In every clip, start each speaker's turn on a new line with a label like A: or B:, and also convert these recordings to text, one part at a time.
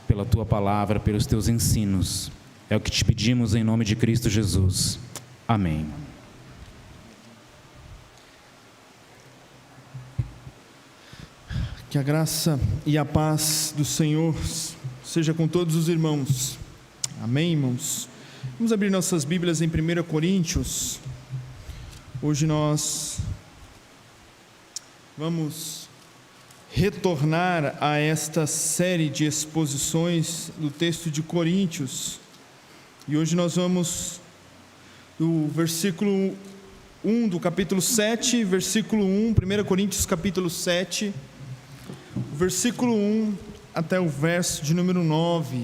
A: pela tua palavra, pelos teus ensinos. É o que te pedimos em nome de Cristo Jesus. Amém.
B: Que a graça e a paz do Senhor seja com todos os irmãos. Amém, irmãos? Vamos abrir nossas Bíblias em 1 Coríntios. Hoje nós vamos retornar a esta série de exposições do texto de Coríntios. E hoje nós vamos do versículo 1 do capítulo 7, versículo 1, 1 Coríntios capítulo 7, versículo 1 até o verso de número 9.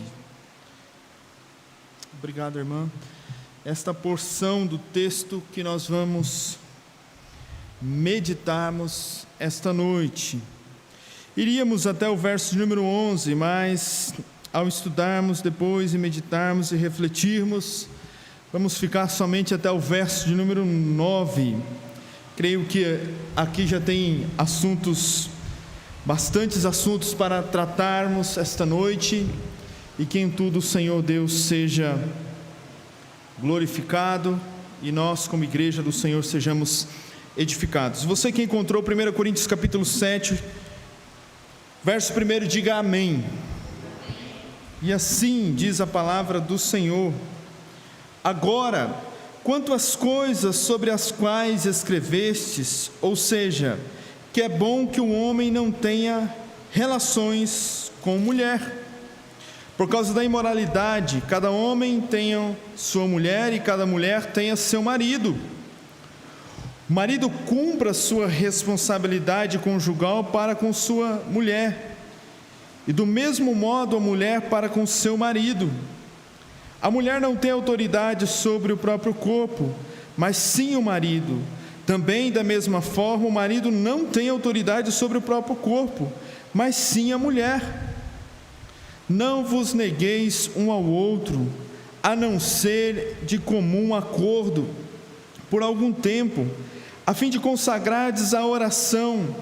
B: Obrigado, irmã. Esta porção do texto que nós vamos meditarmos esta noite. Iríamos até o verso de número 11, mas ao estudarmos depois e meditarmos e refletirmos, vamos ficar somente até o verso de número 9. Creio que aqui já tem bastantes assuntos para tratarmos esta noite, e que em tudo o Senhor Deus seja glorificado e nós como igreja do Senhor sejamos edificados. Você que encontrou 1 Coríntios capítulo 7, verso 1, diga amém. E assim diz a palavra do Senhor: agora, quanto às coisas sobre as quais escrevestes, ou seja, que é bom que o homem não tenha relações com mulher, por causa da imoralidade, cada homem tenha sua mulher e cada mulher tenha seu marido. O marido cumpra sua responsabilidade conjugal para com sua mulher, e do mesmo modo a mulher para com seu marido. A mulher não tem autoridade sobre o próprio corpo, mas sim o marido. Também da mesma forma o marido não tem autoridade sobre o próprio corpo, mas sim a mulher. Não vos negueis um ao outro, a não ser de comum acordo, por algum tempo, a fim de consagrardes a oração,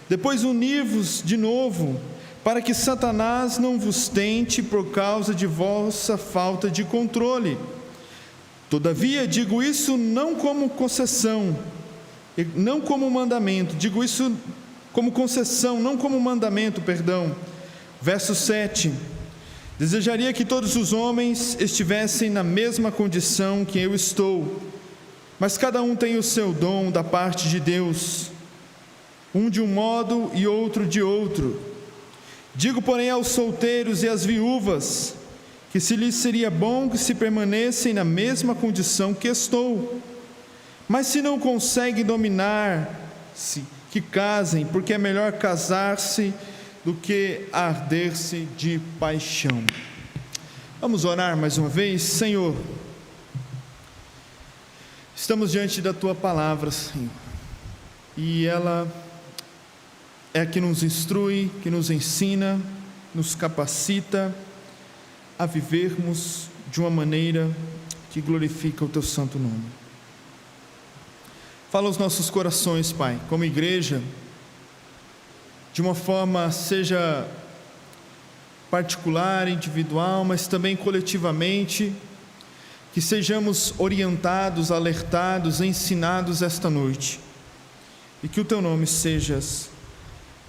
B: depois unir-vos de novo, para que Satanás não vos tente por causa de vossa falta de controle. Todavia, digo isso não como concessão, não como mandamento, digo isso como concessão, não como mandamento, perdão. Verso 7: desejaria que todos os homens estivessem na mesma condição que eu estou, mas cada um tem o seu dom da parte de Deus, um de um modo e outro de outro. Digo, porém, aos solteiros e às viúvas, que se lhes seria bom que se permanecem na mesma condição que estou. Mas se não conseguem dominar-se, que casem, porque é melhor casar-se do que arder-se de paixão. Vamos orar mais uma vez. Senhor, estamos diante da Tua palavra, Senhor, e ela é a que nos instrui, que nos ensina, nos capacita a vivermos de uma maneira que glorifica o Teu santo nome. Fala aos nossos corações, Pai, como igreja, de uma forma seja particular, individual, mas também coletivamente, que sejamos orientados, alertados, ensinados esta noite, e que o Teu nome seja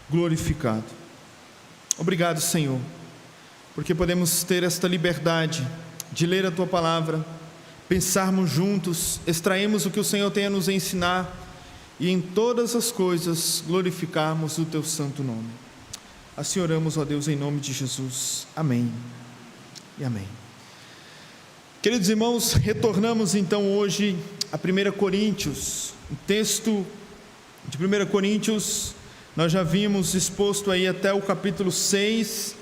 B: glorificado. Obrigado, Senhor, porque podemos ter esta liberdade de ler a Tua palavra, pensarmos juntos, extrairmos o que o Senhor tem a nos ensinar, e em todas as coisas glorificarmos o Teu santo nome. Assim oramos, ó Deus, em nome de Jesus. Amém e amém. Queridos irmãos, retornamos então hoje a 1 Coríntios. O texto de 1 Coríntios nós já vimos exposto aí até o capítulo 6,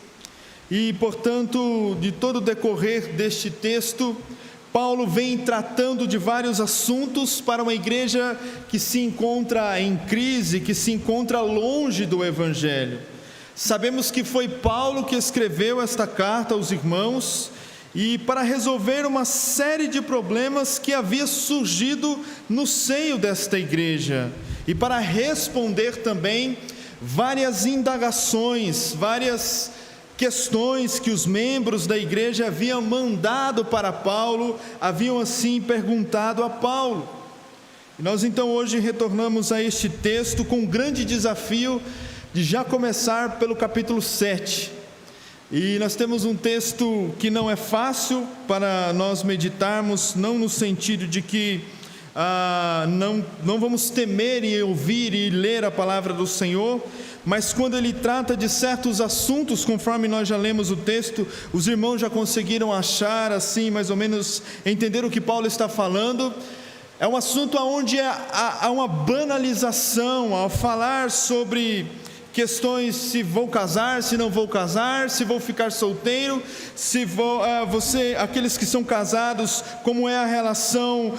B: e portanto, de todo o decorrer deste texto, Paulo vem tratando de vários assuntos para uma igreja que se encontra em crise, que se encontra longe do Evangelho. Sabemos que foi Paulo que escreveu esta carta aos irmãos, e para resolver uma série de problemas que havia surgido no seio desta igreja, e para responder também várias indagações, várias questões que os membros da igreja haviam mandado para Paulo, haviam assim perguntado a Paulo. E nós então hoje retornamos a este texto com um grande desafio de já começar pelo capítulo 7. E nós temos um texto que não é fácil para nós meditarmos, não no sentido de que não vamos temer em ouvir e ler a palavra do Senhor, mas quando ele trata de certos assuntos, conforme nós já lemos o texto, os irmãos já conseguiram achar assim, mais ou menos, entender o que Paulo está falando. É um assunto onde há uma banalização ao falar sobre questões: se vou casar, se não vou casar, se vou ficar solteiro, se vou, aqueles que são casados, como é a relação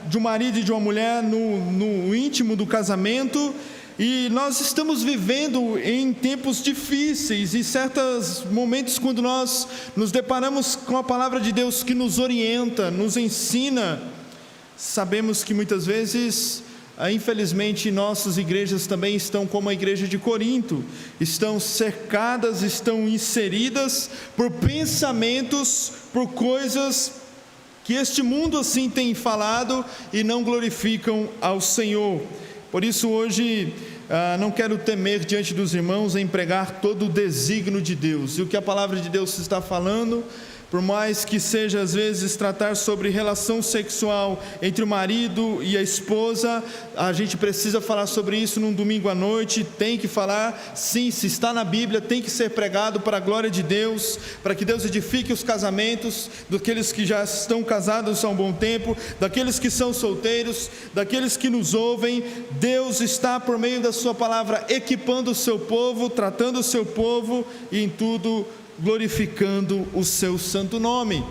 B: de um marido e de uma mulher no íntimo do casamento. E nós estamos vivendo em tempos difíceis, e certos momentos quando nós nos deparamos com a palavra de Deus que nos orienta, nos ensina, sabemos que muitas vezes, infelizmente, nossas igrejas também estão como a igreja de Corinto, estão cercadas, estão inseridas por pensamentos, por coisas que este mundo assim tem falado e não glorificam ao Senhor. Por isso hoje não quero temer diante dos irmãos em pregar todo o desígnio de Deus, e o que a palavra de Deus está falando, por mais que seja às vezes tratar sobre relação sexual entre o marido e a esposa, a gente precisa falar sobre isso num domingo à noite, tem que falar, sim, se está na Bíblia, tem que ser pregado para a glória de Deus, para que Deus edifique os casamentos, daqueles que já estão casados há um bom tempo, daqueles que são solteiros, daqueles que nos ouvem. Deus está por meio da sua palavra equipando o seu povo, tratando o seu povo e em tudo glorificando o seu santo nome.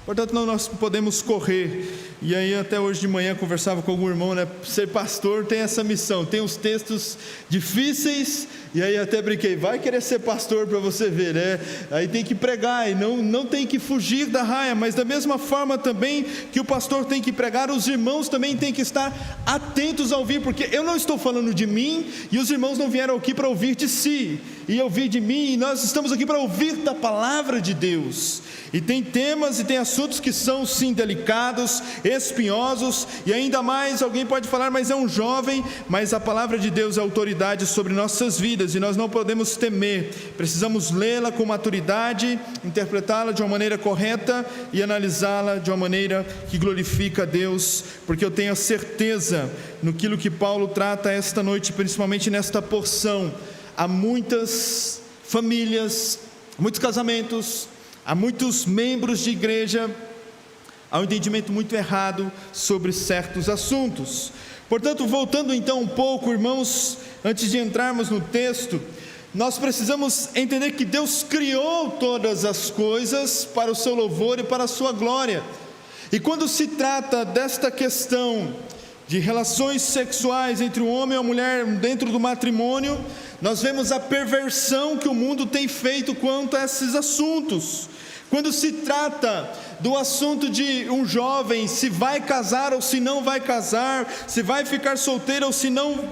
B: Portanto, nós podemos correr. E aí até hoje de manhã conversava com algum irmão, né? Ser pastor tem essa missão, tem os textos difíceis, e aí até brinquei, vai querer ser pastor para você ver, né? Aí tem que pregar, e não tem que fugir da raia, mas da mesma forma também que o pastor tem que pregar, os irmãos também têm que estar atentos a ouvir, porque eu não estou falando de mim, e os irmãos não vieram aqui para ouvir de si, e ouvir de mim, e nós estamos aqui para ouvir da palavra de Deus. E tem temas e tem assuntos que são sim delicados, espinhosos, e ainda mais alguém pode falar, mas é um jovem, mas a palavra de Deus é autoridade sobre nossas vidas, e nós não podemos temer, precisamos lê-la com maturidade, interpretá-la de uma maneira correta e analisá-la de uma maneira que glorifica a Deus, porque eu tenho a certeza no que Paulo trata esta noite, principalmente nesta porção. Há muitas famílias, muitos casamentos, há muitos membros de igreja, há um entendimento muito errado sobre certos assuntos. Portanto, voltando então um pouco, irmãos, antes de entrarmos no texto, nós precisamos entender que Deus criou todas as coisas para o seu louvor e para a sua glória. E quando se trata desta questão de relações sexuais entre o homem e a mulher dentro do matrimônio, nós vemos a perversão que o mundo tem feito quanto a esses assuntos. Quando se trata do assunto de um jovem, se vai casar ou se não vai casar, se vai ficar solteiro ou se não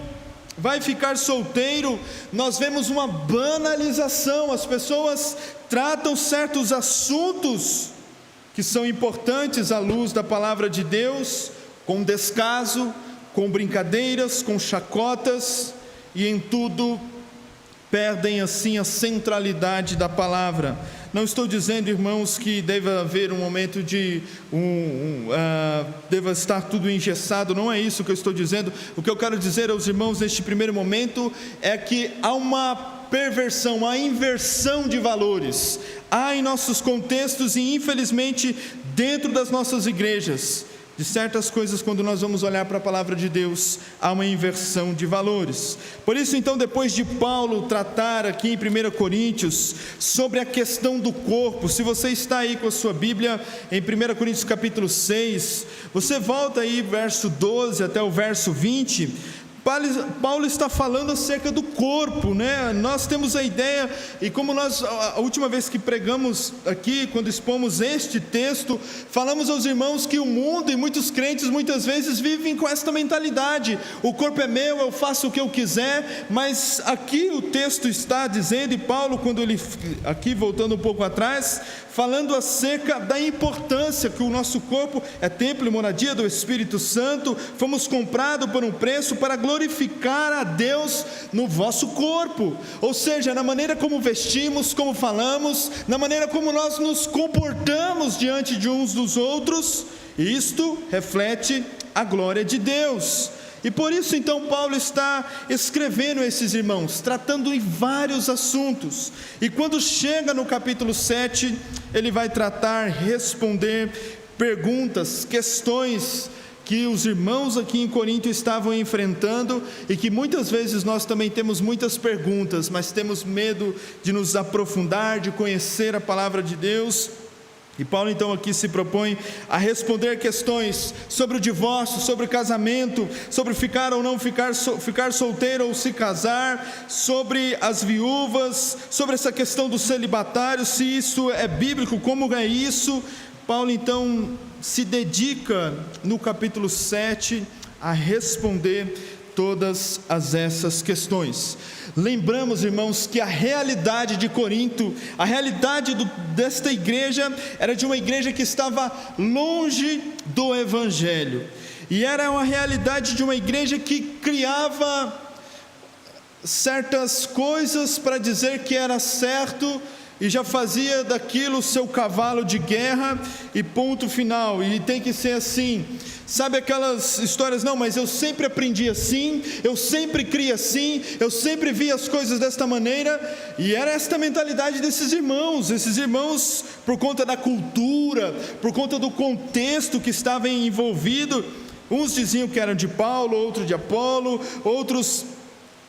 B: vai ficar solteiro, nós vemos uma banalização. As pessoas tratam certos assuntos que são importantes à luz da palavra de Deus, com descaso, com brincadeiras, com chacotas, e em tudo perdem assim a centralidade da palavra. Não estou dizendo, irmãos, que deva haver um momento de deva estar tudo engessado, não é isso que eu estou dizendo. O que eu quero dizer aos irmãos neste primeiro momento é que há uma perversão, uma inversão de valores, há em nossos contextos e infelizmente dentro das nossas igrejas, de certas coisas. Quando nós vamos olhar para a palavra de Deus, há uma inversão de valores. Por isso então, depois de Paulo tratar aqui em 1 Coríntios sobre a questão do corpo, se você está aí com a sua Bíblia em 1 Coríntios capítulo 6, você volta aí verso 12 até o verso 20, Paulo está falando acerca do corpo, né? Nós temos a ideia, e como nós, a última vez que pregamos aqui, quando expomos este texto, falamos aos irmãos que o mundo e muitos crentes muitas vezes vivem com esta mentalidade: o corpo é meu, eu faço o que eu quiser. Mas aqui o texto está dizendo, e Paulo, quando ele, aqui voltando um pouco atrás, falando acerca da importância que o nosso corpo é templo e moradia do Espírito Santo, fomos comprados por um preço para glorificar a Deus no vosso corpo, ou seja, na maneira como vestimos, como falamos, na maneira como nós nos comportamos diante de uns dos outros. Isto reflete a glória de Deus. E por isso então Paulo está escrevendo a esses irmãos, tratando em vários assuntos. E quando chega no capítulo 7, ele vai responder perguntas, questões que os irmãos aqui em Corinto estavam enfrentando, e que muitas vezes nós também temos muitas perguntas, mas temos medo de nos aprofundar, de conhecer a palavra de Deus. E Paulo então aqui se propõe a responder questões sobre o divórcio, sobre o casamento, sobre ficar ou não ficar solteiro ou se casar, sobre as viúvas, sobre essa questão do celibatário, se isso é bíblico, como é isso. Paulo então se dedica no capítulo 7 a responder todas essas questões. Lembramos, irmãos, que a realidade de Corinto, a realidade desta igreja, era de uma igreja que estava longe do Evangelho, e era uma realidade de uma igreja que criava certas coisas para dizer que era certo, e já fazia daquilo seu cavalo de guerra, e ponto final, e tem que ser assim. Sabe aquelas histórias: não, mas eu sempre aprendi assim, eu sempre criei assim, eu sempre vi as coisas desta maneira. E era esta mentalidade desses irmãos. Esses irmãos, por conta da cultura, por conta do contexto que estava envolvido, uns diziam que eram de Paulo, outros de Apolo, outros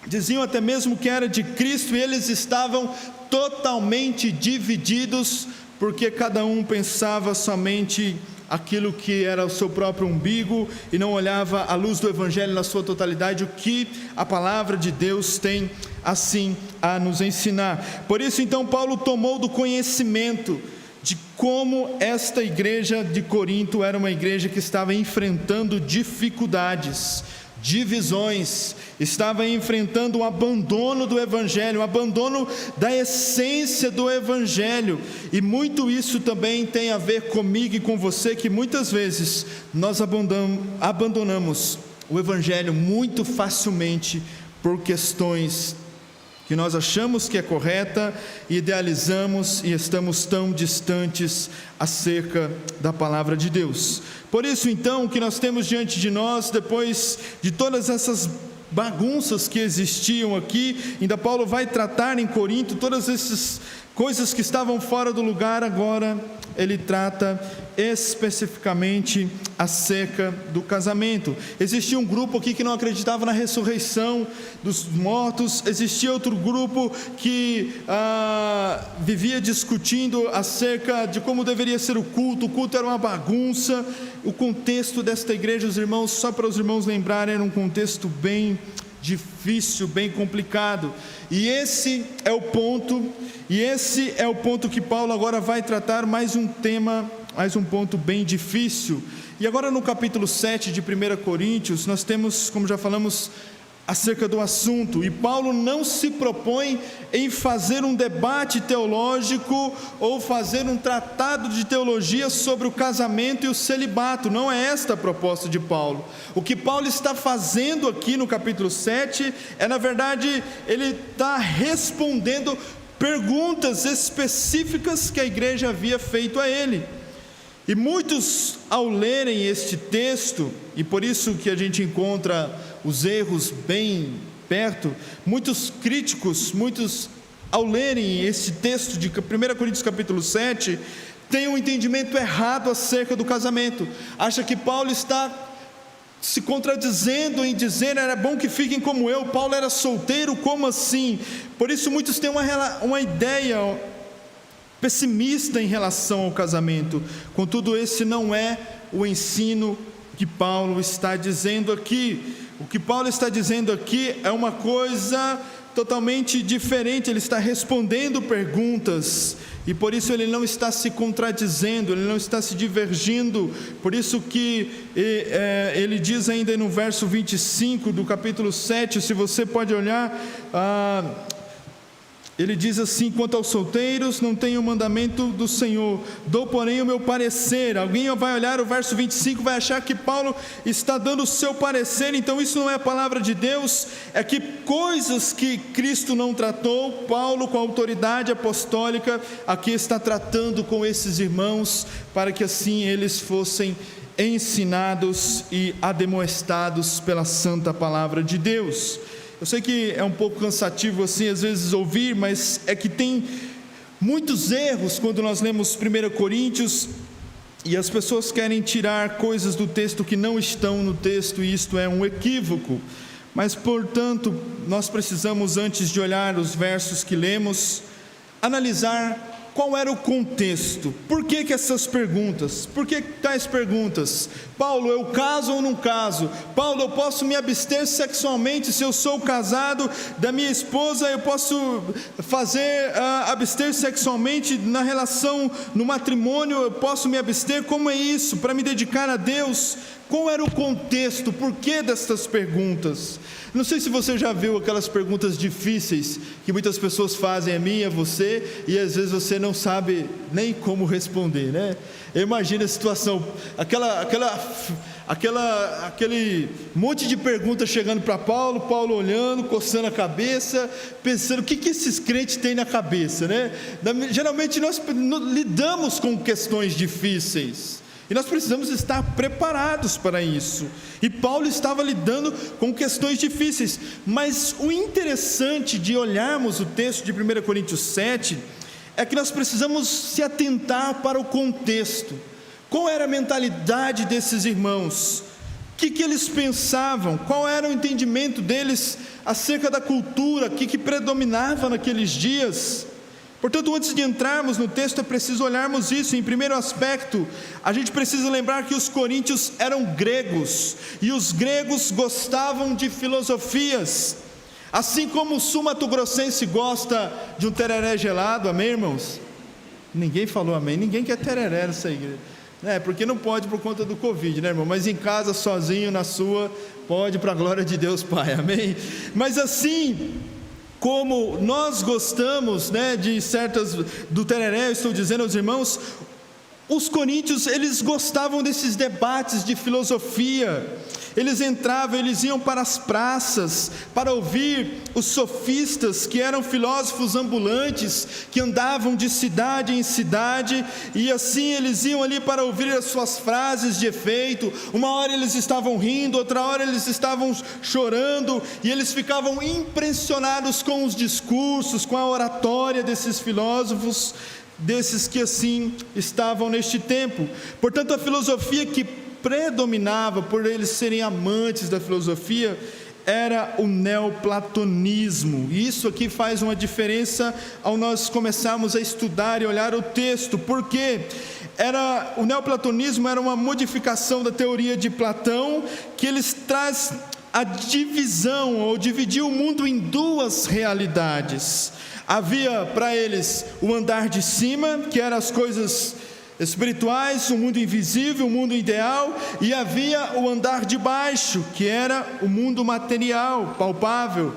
B: diziam até mesmo que era de Cristo, e eles estavam totalmente divididos, porque cada um pensava somente aquilo que era o seu próprio umbigo, e não olhava à luz do Evangelho na sua totalidade, o que a palavra de Deus tem assim a nos ensinar. Por isso então Paulo tomou do conhecimento de como esta igreja de Corinto era uma igreja que estava enfrentando dificuldades, divisões, estava enfrentando o abandono do Evangelho, o abandono da essência do Evangelho. E muito isso também tem a ver comigo e com você, que muitas vezes nós abandonamos o Evangelho muito facilmente por questões que nós achamos que é correta, idealizamos e estamos tão distantes acerca da palavra de Deus. Por isso então, o que nós temos diante de nós, depois de todas essas bagunças que existiam aqui, ainda Paulo vai tratar em Corinto todas essas coisas que estavam fora do lugar. Agora ele trata especificamente acerca do casamento. Existia um grupo aqui que não acreditava na ressurreição dos mortos, existia outro grupo que vivia discutindo acerca de como deveria ser o culto era uma bagunça. O contexto desta igreja, os irmãos, só para os irmãos lembrarem, era um contexto bem difícil, bem complicado, e esse é o ponto que Paulo agora vai tratar, mais um ponto bem difícil. E agora no capítulo 7 de 1 Coríntios, nós temos, como já falamos, acerca do assunto, e Paulo não se propõe em fazer um debate teológico ou fazer um tratado de teologia sobre o casamento e o celibato. Não é esta a proposta de Paulo. O que Paulo está fazendo aqui no capítulo 7 é, na verdade, ele está respondendo perguntas específicas que a igreja havia feito a ele. E muitos, ao lerem este texto, e por isso que a gente encontra os erros bem perto, muitos críticos, ao lerem este texto de 1 Coríntios capítulo 7, têm um entendimento errado acerca do casamento. Acha que Paulo está se contradizendo em dizer: era bom que fiquem como eu, Paulo era solteiro, como assim? Por isso muitos têm uma ideia pessimista em relação ao casamento. Contudo, esse não é o ensino que Paulo está dizendo aqui. o que Paulo está dizendo aqui é uma coisa totalmente diferente. Ele está respondendo perguntas, e por isso ele não está se contradizendo, ele não está se divergindo. Por isso que ele diz ainda no verso 25 do capítulo 7, se você pode olhar, ele diz assim: quanto aos solteiros, não tenho o mandamento do Senhor, dou porém o meu parecer. Alguém vai olhar o verso 25, vai achar que Paulo está dando o seu parecer. Então isso não é a palavra de Deus. É que coisas que Cristo não tratou, Paulo, com a autoridade apostólica, aqui está tratando com esses irmãos, para que assim eles fossem ensinados e ademoestados pela santa palavra de Deus. Eu sei que é um pouco cansativo assim às vezes ouvir, mas é que tem muitos erros quando nós lemos 1 Coríntios, e as pessoas querem tirar coisas do texto que não estão no texto, e isto é um equívoco. Mas, portanto, nós precisamos, antes de olhar os versos que lemos, analisar qual era o contexto. Por que essas perguntas? Por que tais perguntas? Paulo, eu caso ou não caso? Paulo, eu posso me abster sexualmente se eu sou casado da minha esposa? Eu posso abster sexualmente na relação, no matrimônio? Eu posso me abster? Como é isso? Para me dedicar a Deus? Qual era o contexto? Por que destas perguntas? Não sei se você já viu aquelas perguntas difíceis que muitas pessoas fazem a mim e a você, e às vezes você não sabe nem como responder, né? Imagina a situação, aquele monte de perguntas chegando para Paulo, Paulo olhando, coçando a cabeça, pensando o que esses crentes têm na cabeça, né? Geralmente nós lidamos com questões difíceis, e nós precisamos estar preparados para isso. E Paulo estava lidando com questões difíceis. Mas o interessante de olharmos o texto de 1 Coríntios 7 é que nós precisamos se atentar para o contexto. Qual era a mentalidade desses irmãos? O que eles pensavam? Qual era o entendimento deles acerca da cultura que predominava naqueles dias? Portanto, antes de entrarmos no texto, é preciso olharmos isso. Em primeiro aspecto, a gente precisa lembrar que os coríntios eram gregos, e os gregos gostavam de filosofias, assim como o sul-mato-grossense gosta de um tereré gelado. Amém, irmãos? Ninguém falou amém. Ninguém quer tereré nessa igreja, porque não pode por conta do Covid, né, irmão? Mas em casa, sozinho, na sua, pode, para a glória de Deus Pai, amém? Mas assim como nós gostamos, de certas, do tereré, eu estou dizendo aos irmãos, os coríntios, eles gostavam desses debates de filosofia. Eles entravam, eles iam para as praças para ouvir os sofistas, que eram filósofos ambulantes, que andavam de cidade em cidade, e assim eles iam ali para ouvir as suas frases de efeito. Uma hora eles estavam rindo, outra hora eles estavam chorando, e eles ficavam impressionados com os discursos, com a oratória desses filósofos, desses que assim estavam neste tempo. Portanto, a filosofia que predominava, por eles serem amantes da filosofia, era o neoplatonismo. E isso aqui faz uma diferença ao nós começarmos a estudar e olhar o texto, porque o neoplatonismo era uma modificação da teoria de Platão, que eles traz a divisão, ou dividiu o mundo em duas realidades. Havia para eles o andar de cima, que eram as coisas espirituais, o mundo invisível, o mundo ideal, e havia o andar de baixo, que era o mundo material, palpável,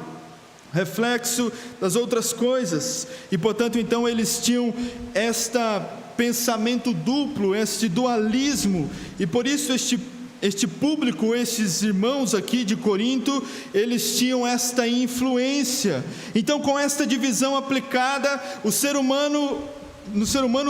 B: reflexo das outras coisas. E portanto, então, eles tinham este pensamento duplo, este dualismo, e por isso este público, esses irmãos aqui de Corinto, eles tinham esta influência. Então, com esta divisão aplicada, no ser humano,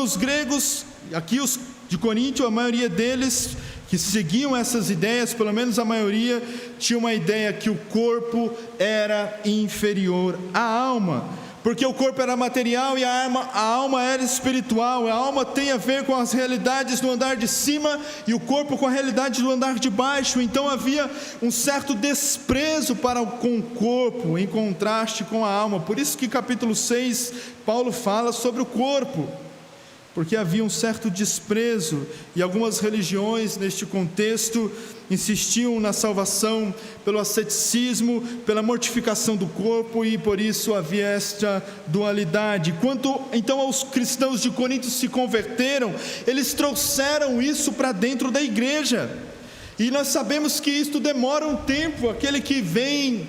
B: os gregos, aqui os de Corinto, a maioria deles que seguiam essas ideias, pelo menos a maioria, tinha uma ideia que o corpo era inferior à alma, porque o corpo era material e a alma era espiritual. A alma tem a ver com as realidades do andar de cima e o corpo com a realidade do andar de baixo. Então havia um certo desprezo com o corpo, em contraste com a alma. Por isso que capítulo 6, Paulo fala sobre o corpo. porque havia um certo desprezo, e algumas religiões neste contexto insistiam na salvação pelo asceticismo, pela mortificação do corpo, e por isso havia esta dualidade. Quanto então aos cristãos de Corinto se converteram, eles trouxeram isso para dentro da igreja, e nós sabemos que isto demora um tempo. Aquele que vem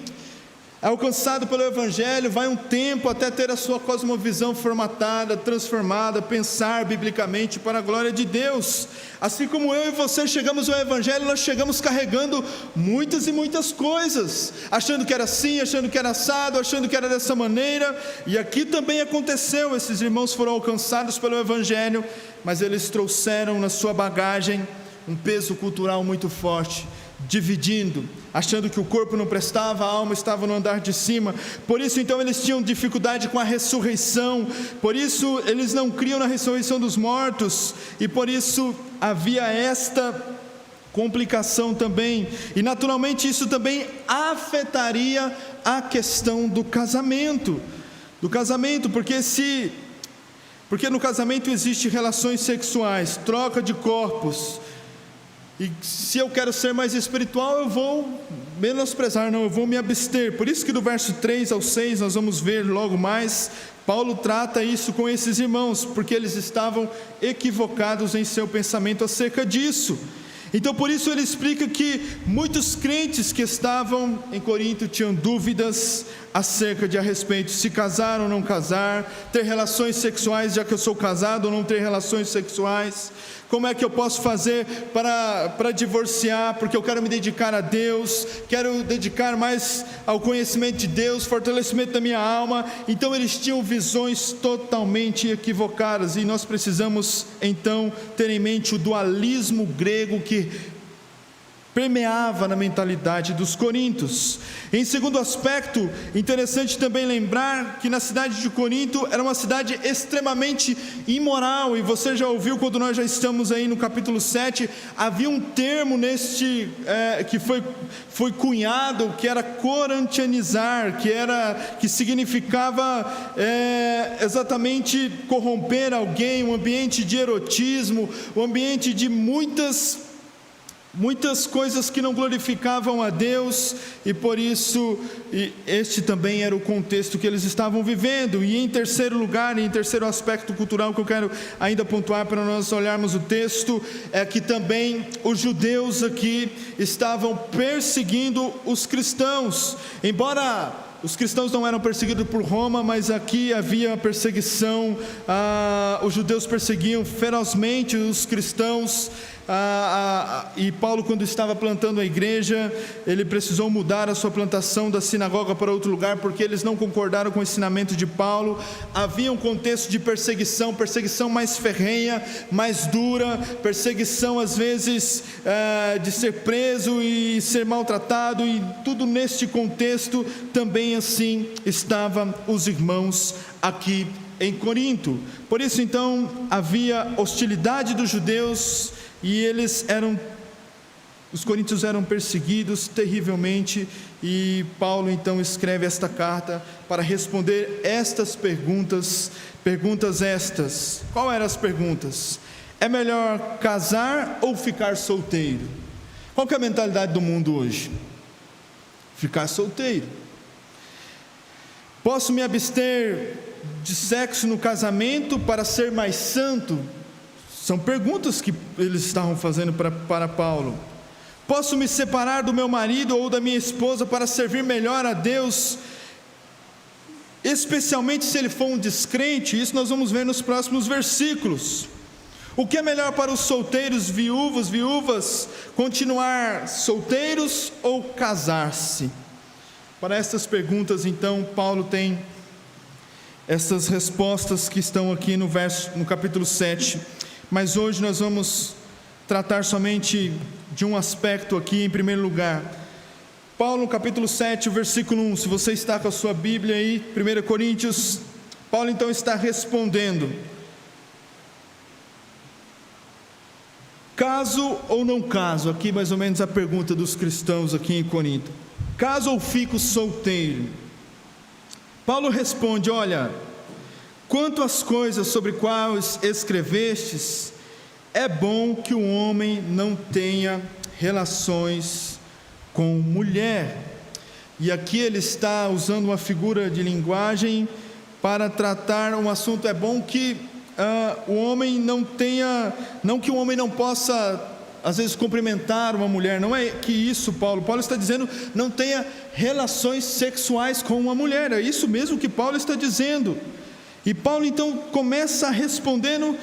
B: alcançado pelo Evangelho vai um tempo até ter a sua cosmovisão formatada, transformada, pensar biblicamente para a glória de Deus. Assim como eu e você chegamos ao Evangelho, nós chegamos carregando muitas e muitas coisas, achando que era assim, achando que era assado, achando que era dessa maneira, e aqui também aconteceu. Esses irmãos foram alcançados pelo Evangelho, mas eles trouxeram na sua bagagem um peso cultural muito forte, dividindo, achando que o corpo não prestava, a alma estava no andar de cima. Por isso então eles tinham dificuldade com a ressurreição, por isso eles não criam na ressurreição dos mortos, e por isso havia esta complicação também, e naturalmente isso também afetaria a questão do casamento, porque no casamento existem relações sexuais, troca de corpos. E se eu quero ser mais espiritual, eu vou menosprezar, não, eu vou me abster. Por isso que do verso 3 ao 6, nós vamos ver logo mais, Paulo trata isso com esses irmãos, porque eles estavam equivocados em seu pensamento acerca disso. Então por isso ele explica que muitos crentes que estavam em Corinto tinham dúvidas acerca de a respeito, se casar ou não casar, ter relações sexuais, já que eu sou casado, ou não ter relações sexuais. Como é que eu posso fazer para divorciar, porque eu quero me dedicar a Deus, quero dedicar mais ao conhecimento de Deus, fortalecimento da minha alma. Então eles tinham visões totalmente equivocadas, e nós precisamos então ter em mente o dualismo grego que permeava na mentalidade dos coríntios. Em segundo aspecto, interessante também lembrar que na cidade de Corinto era uma cidade extremamente imoral, e você já ouviu quando nós já estamos aí no capítulo 7, havia um termo que foi cunhado, que era corantianizar, que significava exatamente corromper alguém, um ambiente de erotismo, um ambiente de muitas coisas que não glorificavam a Deus, e por isso este também era o contexto que eles estavam vivendo. E em terceiro lugar, em terceiro aspecto cultural que eu quero ainda pontuar para nós olharmos o texto, é que também os judeus aqui estavam perseguindo os cristãos. Embora os cristãos não eram perseguidos por Roma, mas aqui havia perseguição, os judeus perseguiam ferozmente os cristãos, e Paulo, quando estava plantando a igreja, ele precisou mudar a sua plantação da sinagoga para outro lugar, porque eles não concordaram com o ensinamento de Paulo. Havia um contexto de perseguição mais ferrenha, mais dura, perseguição às vezes de ser preso e ser maltratado, e tudo neste contexto também assim estavam os irmãos aqui em Corinto. Por isso então havia hostilidade dos judeus, e os coríntios eram perseguidos terrivelmente, e Paulo então escreve esta carta para responder estas perguntas estas. Qual eram as perguntas? É melhor casar ou ficar solteiro? Qual que é a mentalidade do mundo hoje? Ficar solteiro. Posso me abster de sexo no casamento para ser mais santo? São perguntas que eles estavam fazendo para Paulo. Posso me separar do meu marido ou da minha esposa para servir melhor a Deus, especialmente se ele for um descrente? Isso nós vamos ver nos próximos versículos. O que é melhor para os solteiros, viúvas, continuar solteiros ou casar-se? Para estas perguntas, então, Paulo tem essas respostas que estão aqui no capítulo 7. Mas hoje nós vamos tratar somente de um aspecto aqui, em primeiro lugar. Paulo, no capítulo 7, o versículo 1, se você está com a sua Bíblia aí, 1 Coríntios, Paulo então está respondendo: caso ou não caso? Aqui mais ou menos a pergunta dos cristãos aqui em Corinto. Caso ou fico solteiro? Paulo responde: olha, quanto às coisas sobre quais escrevestes, é bom que o homem não tenha relações com mulher. E aqui ele está usando uma figura de linguagem para tratar um assunto. É bom que o homem não tenha, não que o homem não possa às vezes cumprimentar uma mulher, não é que isso Paulo está dizendo, não tenha relações sexuais com uma mulher, é isso mesmo que Paulo está dizendo. E Paulo então começa respondendo,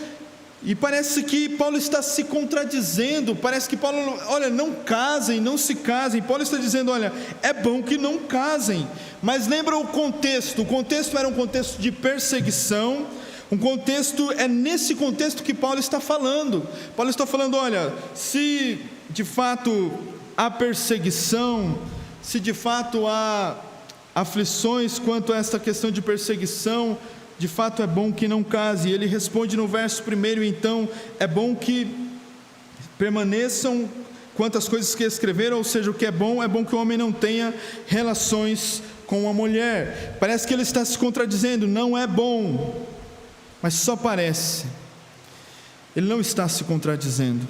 B: e parece que Paulo está se contradizendo, parece que Paulo, olha, não casem, não se casem. Paulo está dizendo, olha, é bom que não casem, mas lembra o contexto era um contexto de perseguição, é nesse contexto que Paulo está falando. Paulo está falando, olha, se de fato há perseguição, se de fato há aflições quanto a esta questão de perseguição, de fato é bom que não case. E ele responde no verso 1, então, é bom que permaneçam quanto às coisas que escreveram, ou seja, o que é bom que o homem não tenha relações com a mulher. Parece que ele está se contradizendo, não é bom, mas só parece. Ele não está se contradizendo.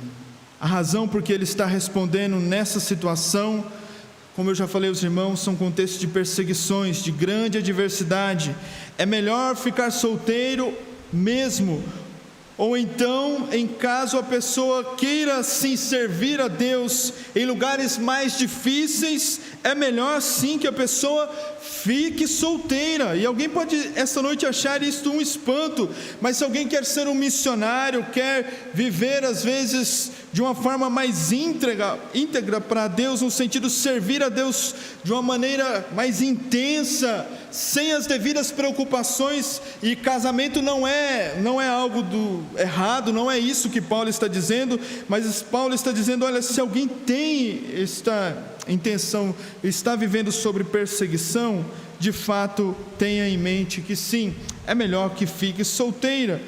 B: A razão por que ele está respondendo nessa situação, como eu já falei aos irmãos, são contextos de perseguições, de grande adversidade. É melhor ficar solteiro mesmo, ou então, em caso a pessoa queira sim servir a Deus em lugares mais difíceis, é melhor sim que a pessoa fique solteira. E alguém pode essa noite achar isto um espanto, mas se alguém quer ser um missionário, quer viver às vezes de uma forma mais íntegra para Deus, no sentido de servir a Deus de uma maneira mais intensa, sem as devidas preocupações, e casamento não é algo errado, não é isso que Paulo está dizendo, mas Paulo está dizendo, olha, se alguém tem esta intenção, está vivendo sobre perseguição, de fato tenha em mente que sim, é melhor que fique solteiro,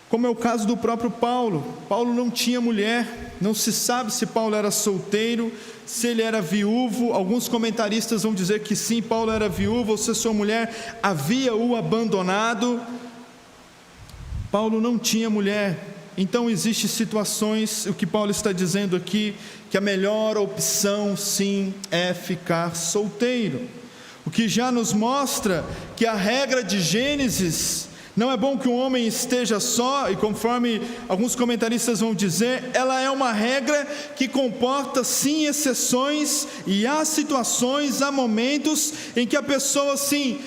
B: como é o caso do próprio Paulo. Paulo não tinha mulher, não se sabe se Paulo era solteiro, se ele era viúvo. Alguns comentaristas vão dizer que sim, Paulo era viúvo, ou se sua mulher havia o abandonado. Paulo não tinha mulher. Então existem situações, o que Paulo está dizendo aqui, que a melhor opção sim é ficar solteiro, o que já nos mostra que a regra de Gênesis, não é bom que um homem esteja só, e conforme alguns comentaristas vão dizer, ela é uma regra que comporta sim exceções, e há situações, há momentos em que a pessoa sim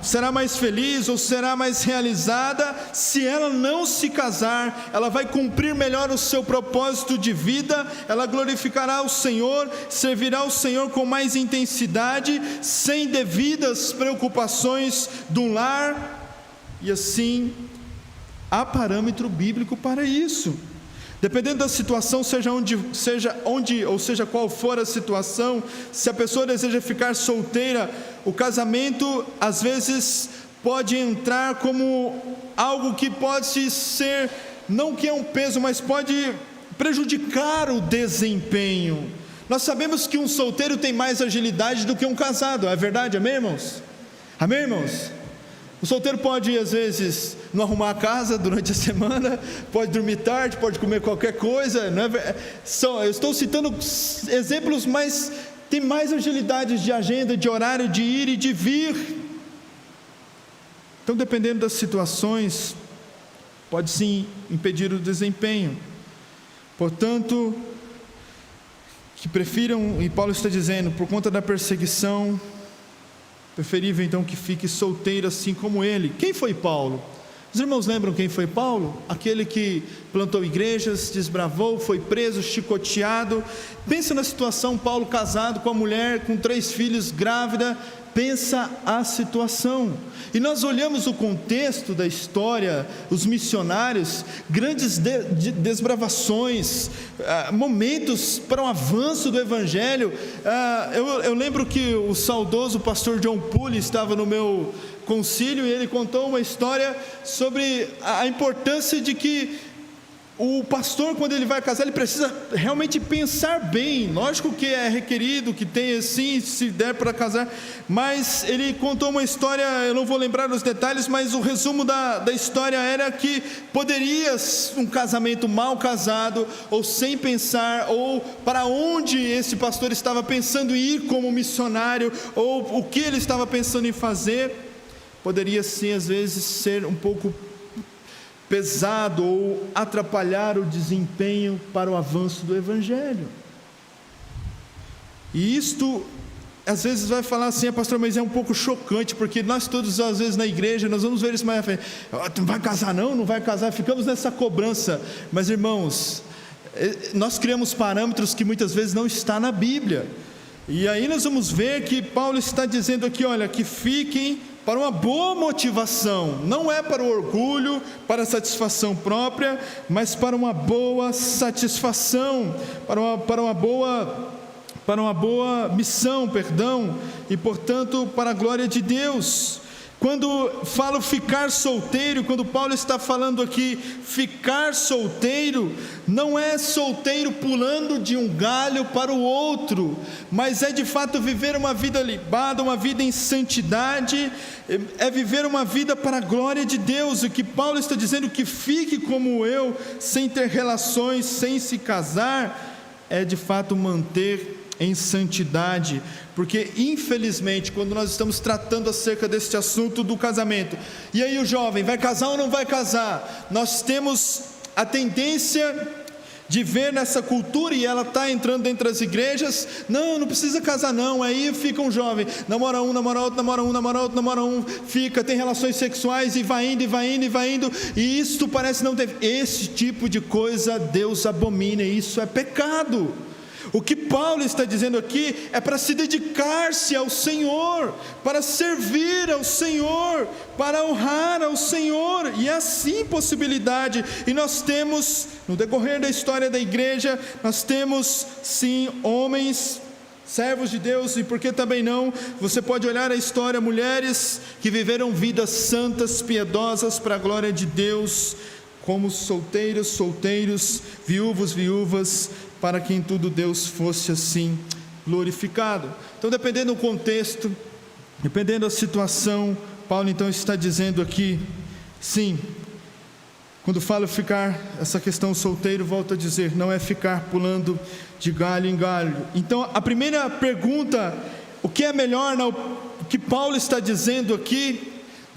B: será mais feliz ou será mais realizada se ela não se casar. Ela vai cumprir melhor o seu propósito de vida, ela glorificará o Senhor, servirá o Senhor com mais intensidade, sem devidas preocupações do lar. E assim, há parâmetro bíblico para isso. Dependendo da situação, seja qual for a situação, se a pessoa deseja ficar solteira, o casamento às vezes pode entrar como algo que pode ser, não que é um peso, mas pode prejudicar o desempenho. Nós sabemos que um solteiro tem mais agilidade do que um casado, é verdade, amém, irmãos? Amém, irmãos? O solteiro pode, às vezes, não arrumar a casa durante a semana, pode dormir tarde, pode comer qualquer coisa, não é? Eu estou citando exemplos, mas tem mais agilidade de agenda, de horário, de ir e de vir. Então, dependendo das situações, pode sim impedir o desempenho. Portanto, que prefiram, e Paulo está dizendo, por conta da perseguição, preferível então que fique solteiro assim como ele. Quem foi Paulo? Os irmãos lembram quem foi Paulo? Aquele que plantou igrejas, desbravou, foi preso, chicoteado. Pensa na situação, Paulo casado com a mulher, com 3 filhos, grávida. Pensa a situação. E nós olhamos o contexto da história, os missionários, grandes desbravações, momentos para o avanço do Evangelho. Eu lembro que o saudoso pastor John Pulley estava no meu concílio e ele contou uma história sobre a importância de que o pastor, quando ele vai casar, ele precisa realmente pensar bem. Lógico que é requerido que tenha sim, se der para casar, mas ele contou uma história, eu não vou lembrar os detalhes, mas o resumo da história era que poderia um casamento mal casado, ou sem pensar, ou para onde esse pastor estava pensando em ir como missionário, ou o que ele estava pensando em fazer, poderia sim às vezes ser um pouco pesado ou atrapalhar o desempenho para o avanço do Evangelho. E isto, às vezes vai falar assim, pastor, mas é um pouco chocante, porque nós todos, às vezes na igreja, nós vamos ver isso mais à frente, não vai casar não, não vai casar, ficamos nessa cobrança, mas irmãos, nós criamos parâmetros que muitas vezes não está na Bíblia, e aí nós vamos ver que Paulo está dizendo aqui, olha, que fiquem para uma boa motivação, não é para o orgulho, para a satisfação própria, mas para uma boa satisfação, para uma boa missão, e portanto para a glória de Deus. Quando falo ficar solteiro, quando Paulo está falando aqui ficar solteiro, não é solteiro pulando de um galho para o outro, mas é de fato viver uma vida libada, uma vida em santidade, é viver uma vida para a glória de Deus. O que Paulo está dizendo, que fique como eu, sem ter relações, sem se casar, é de fato manter em santidade, porque infelizmente quando nós estamos tratando acerca deste assunto do casamento, e aí o jovem vai casar ou não vai casar, nós temos a tendência de ver nessa cultura, e ela está entrando dentro das igrejas, não precisa casar não, aí fica um jovem, namora um, namora outro, namora um, namora outro, namora um, fica, tem relações sexuais, e vai indo, e isto parece não ter, esse tipo de coisa Deus abomina, e isso é pecado. O que Paulo está dizendo aqui é para se dedicar-se ao Senhor, para servir ao Senhor, para honrar ao Senhor, e assim possibilidade, e nós temos, no decorrer da história da igreja, nós temos sim homens, servos de Deus, e por que também não, você pode olhar a história, mulheres que viveram vidas santas, piedosas para a glória de Deus, como solteiros, viúvas, para que em tudo Deus fosse assim glorificado. Então, dependendo do contexto, dependendo da situação, Paulo então está dizendo aqui, sim, quando falo ficar, essa questão solteiro, volto a dizer, não é ficar pulando de galho em galho. Então, a primeira pergunta, o que é melhor, o que Paulo está dizendo aqui,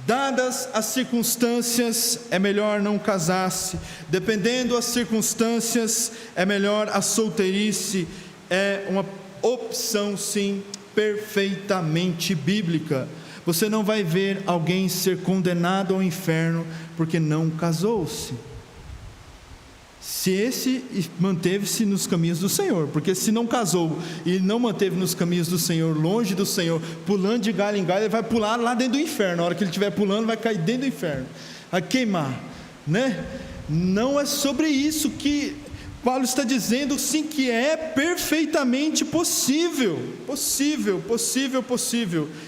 B: dadas as circunstâncias, é melhor não casar-se. Dependendo das circunstâncias, é melhor a solteirice. É uma opção, sim, perfeitamente bíblica. Você não vai ver alguém ser condenado ao inferno porque não casou-se, se esse manteve-se nos caminhos do Senhor, porque se não casou e não manteve nos caminhos do Senhor, longe do Senhor, pulando de galho em galho, ele vai pular lá dentro do inferno. Na hora que ele estiver pulando, vai cair dentro do inferno, vai queimar, né? Não é sobre isso que Paulo está dizendo, sim, que é perfeitamente possível.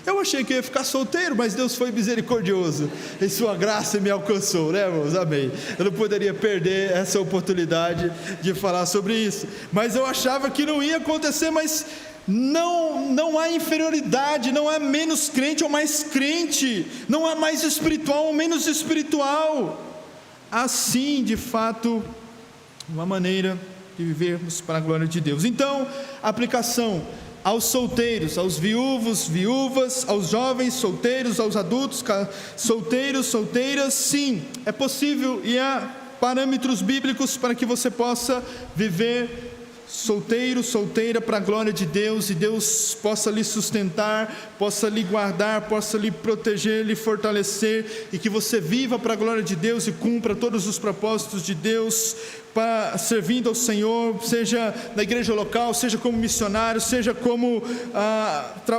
B: Eu achei que eu ia ficar solteiro, mas Deus foi misericordioso, em sua graça me alcançou, né, irmãos? Amém. Eu não poderia perder essa oportunidade de falar sobre isso, mas eu achava que não ia acontecer, mas não há inferioridade, não há menos crente ou mais crente, não há mais espiritual ou menos espiritual. Assim, de fato, uma maneira de vivermos para a glória de Deus. Então, aplicação aos solteiros, aos viúvos, viúvas, aos jovens solteiros, aos adultos solteiros, solteiras, sim, é possível, e há parâmetros bíblicos para que você possa viver solteiro, solteira para a glória de Deus, e Deus possa lhe sustentar, possa lhe guardar, possa lhe proteger, lhe fortalecer, e que você viva para a glória de Deus e cumpra todos os propósitos de Deus, servindo ao Senhor, seja na igreja local, seja como missionário, seja como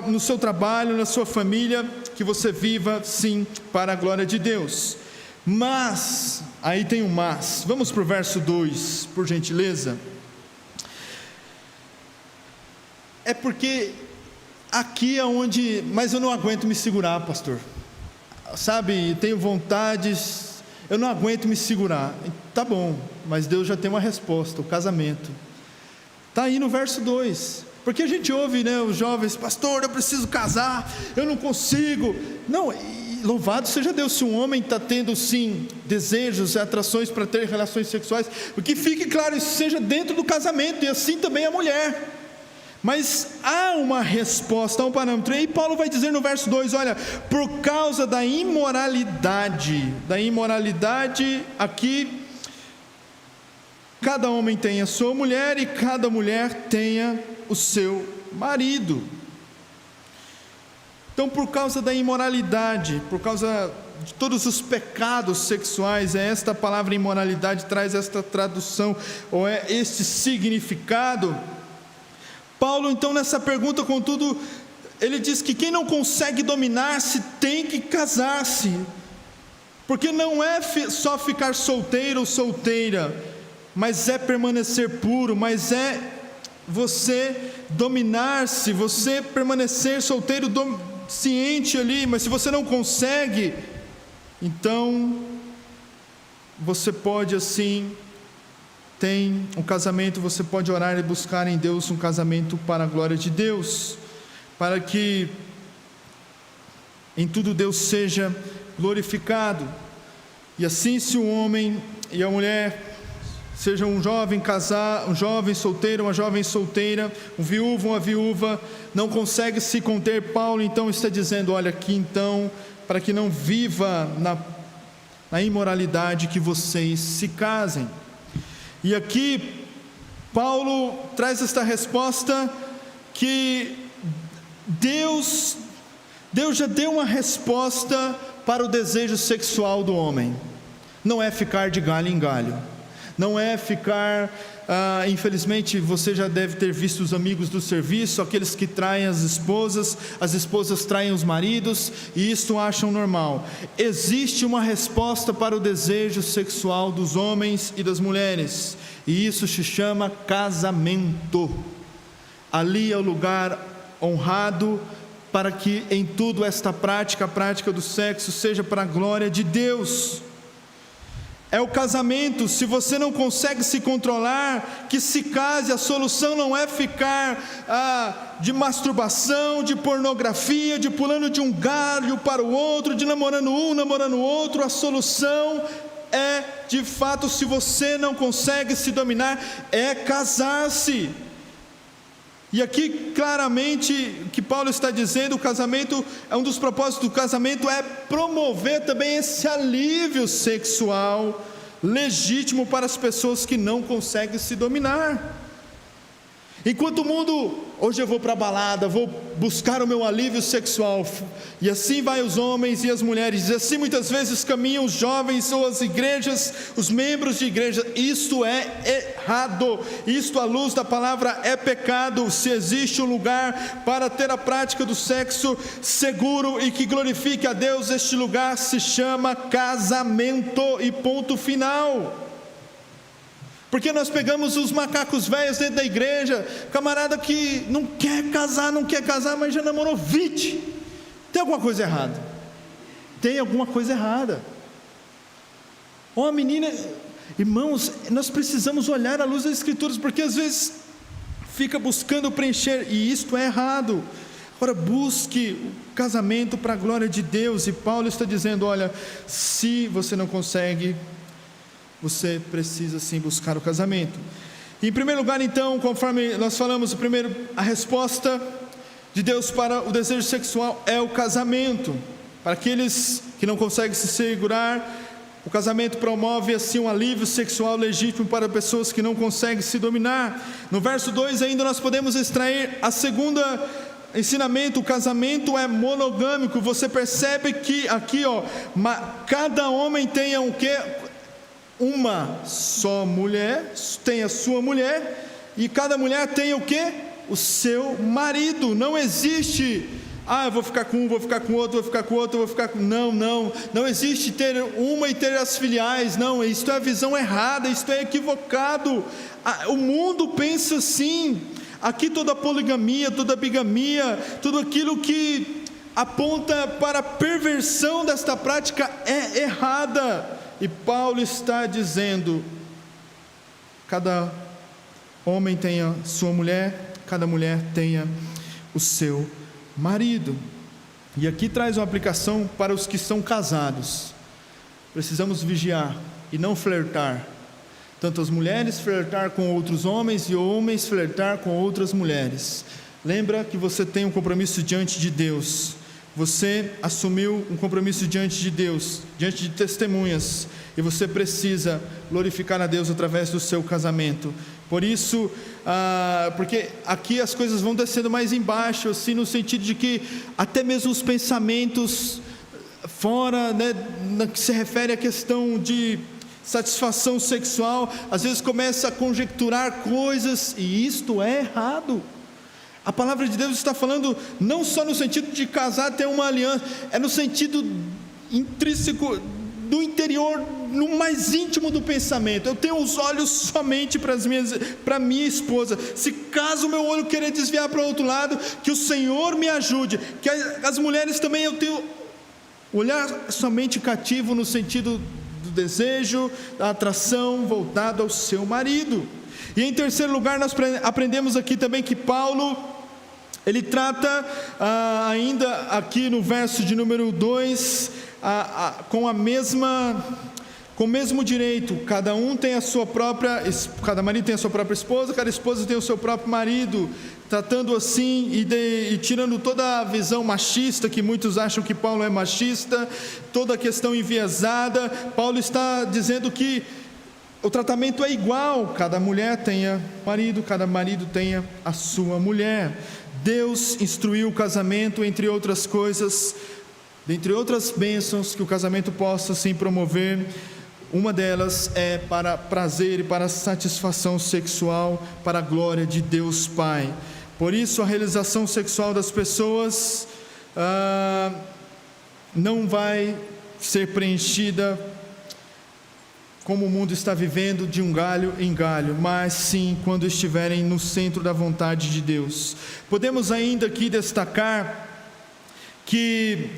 B: no seu trabalho, na sua família, que você viva sim para a glória de Deus. Mas, aí tem um mas, vamos para o verso 2, por gentileza. É porque aqui é onde, mas eu não aguento me segurar, pastor, sabe, tenho vontades, eu não aguento me segurar, tá bom, mas Deus já tem uma resposta, o casamento. Está aí no verso 2. Porque a gente ouve, né, os jovens: pastor, eu preciso casar, eu não consigo. Não, louvado seja Deus se um homem está tendo sim desejos e atrações para ter relações sexuais, que fique claro, isso seja dentro do casamento, e assim também a mulher. Mas há uma resposta, há um parâmetro. E aí Paulo vai dizer no verso 2, olha, por causa da imoralidade aqui, cada homem tem a sua mulher e cada mulher tenha o seu marido. Então, por causa da imoralidade, por causa de todos os pecados sexuais, esta palavra imoralidade traz esta tradução, ou é este significado. Paulo, então, nessa pergunta, contudo, ele diz que quem não consegue dominar-se tem que casar-se, porque não é só ficar solteiro ou solteira, mas é permanecer puro, mas é você dominar-se, você permanecer solteiro, ciente ali. Mas se você não consegue, então você pode assim, tem um casamento, você pode orar e buscar em Deus um casamento para a glória de Deus, para que em tudo Deus seja glorificado. E assim, se o homem e a mulher, seja um jovem casar, um jovem solteiro, uma jovem solteira, um viúvo, uma viúva, não consegue se conter, Paulo então está dizendo: olha, aqui então, para que não viva na imoralidade, que vocês se casem. E aqui Paulo traz esta resposta, que Deus já deu uma resposta para o desejo sexual do homem. Não é ficar de galho em galho, não é ficar, infelizmente você já deve ter visto os amigos do serviço, aqueles que traem as esposas traem os maridos, e isto acham normal. Existe uma resposta para o desejo sexual dos homens e das mulheres, e isso se chama casamento. Ali é o lugar honrado, para que em tudo esta prática, a prática do sexo, seja para a glória de Deus. É o casamento. Se você não consegue se controlar, que se case. A solução não é ficar de masturbação, de pornografia, de pulando de um galho para o outro, de namorando um, namorando o outro. A solução é, de fato, se você não consegue se dominar, é casar-se. E aqui claramente o que Paulo está dizendo, o casamento, um dos propósitos do casamento é promover também esse alívio sexual legítimo para as pessoas que não conseguem se dominar. Enquanto o mundo, hoje eu vou para a balada, vou buscar o meu alívio sexual, e assim vai os homens e as mulheres, e assim muitas vezes caminham os jovens ou as igrejas, os membros de igreja. Isto é errado, isto à luz da palavra é pecado. Se existe um lugar para ter a prática do sexo seguro e que glorifique a Deus, este lugar se chama casamento, e ponto final. Porque nós pegamos os macacos velhos dentro da igreja, camarada que não quer casar, mas já namorou 20. Tem alguma coisa errada? Tem alguma coisa errada. Uma menina, irmãos, nós precisamos olhar à luz das Escrituras, porque às vezes fica buscando preencher, e isto é errado. Agora busque o casamento para a glória de Deus, e Paulo está dizendo: olha, se você não consegue, você precisa sim buscar o casamento. Em primeiro lugar, então, conforme nós falamos, primeiro, a resposta de Deus para o desejo sexual é o casamento. Para aqueles que não conseguem se segurar, o casamento promove assim um alívio sexual legítimo para pessoas que não conseguem se dominar. No verso 2 ainda nós podemos extrair a segunda ensinamento: o casamento é monogâmico. Você percebe que aqui, cada homem tenha o quê? Uma só mulher, tem a sua mulher, e cada mulher tem o quê? O seu marido. Não existe, eu vou ficar com um, vou ficar com outro, vou ficar com outro, vou ficar com... Não existe ter uma e ter as filiais. Não, isto é a visão errada, isto é equivocado. O mundo pensa assim. Aqui toda a poligamia, toda a bigamia, tudo aquilo que aponta para a perversão desta prática é errada. E Paulo está dizendo: cada homem tenha sua mulher, cada mulher tenha o seu marido. E aqui traz uma aplicação para os que são casados. Precisamos vigiar e não flertar. Tanto as mulheres flertar com outros homens e homens flertar com outras mulheres. Lembra que você tem um compromisso diante de Deus. Você assumiu um compromisso diante de Deus, diante de testemunhas, e você precisa glorificar a Deus através do seu casamento. Por isso, porque aqui as coisas vão descendo mais embaixo, assim, no sentido de que até mesmo os pensamentos fora, né, no que se refere à questão de satisfação sexual, às vezes começa a conjecturar coisas, e isto é errado. A palavra de Deus está falando não só no sentido de casar, ter uma aliança, é no sentido intrínseco do interior, no mais íntimo do pensamento. Eu tenho os olhos somente para minha esposa. Se caso o meu olho querer desviar para o outro lado, que o Senhor me ajude. Que as mulheres também, eu tenho olhar somente cativo no sentido do desejo, da atração voltado ao seu marido. E em terceiro lugar, nós aprendemos aqui também que Paulo, ele trata ainda aqui no verso de número 2, com o mesmo direito. Cada marido tem a sua própria esposa, cada esposa tem o seu próprio marido, tratando assim e tirando toda a visão machista, que muitos acham que Paulo é machista, toda a questão enviesada. Paulo está dizendo que o tratamento é igual, cada mulher tenha marido, cada marido tenha a sua mulher. Deus instruiu o casamento, entre outras coisas, dentre outras bênçãos que o casamento possa sim promover. Uma delas é para prazer e para satisfação sexual, para a glória de Deus Pai. Por isso a realização sexual das pessoas não vai ser preenchida como o mundo está vivendo, de um galho em galho, mas sim quando estiverem no centro da vontade de Deus. Podemos ainda aqui destacar que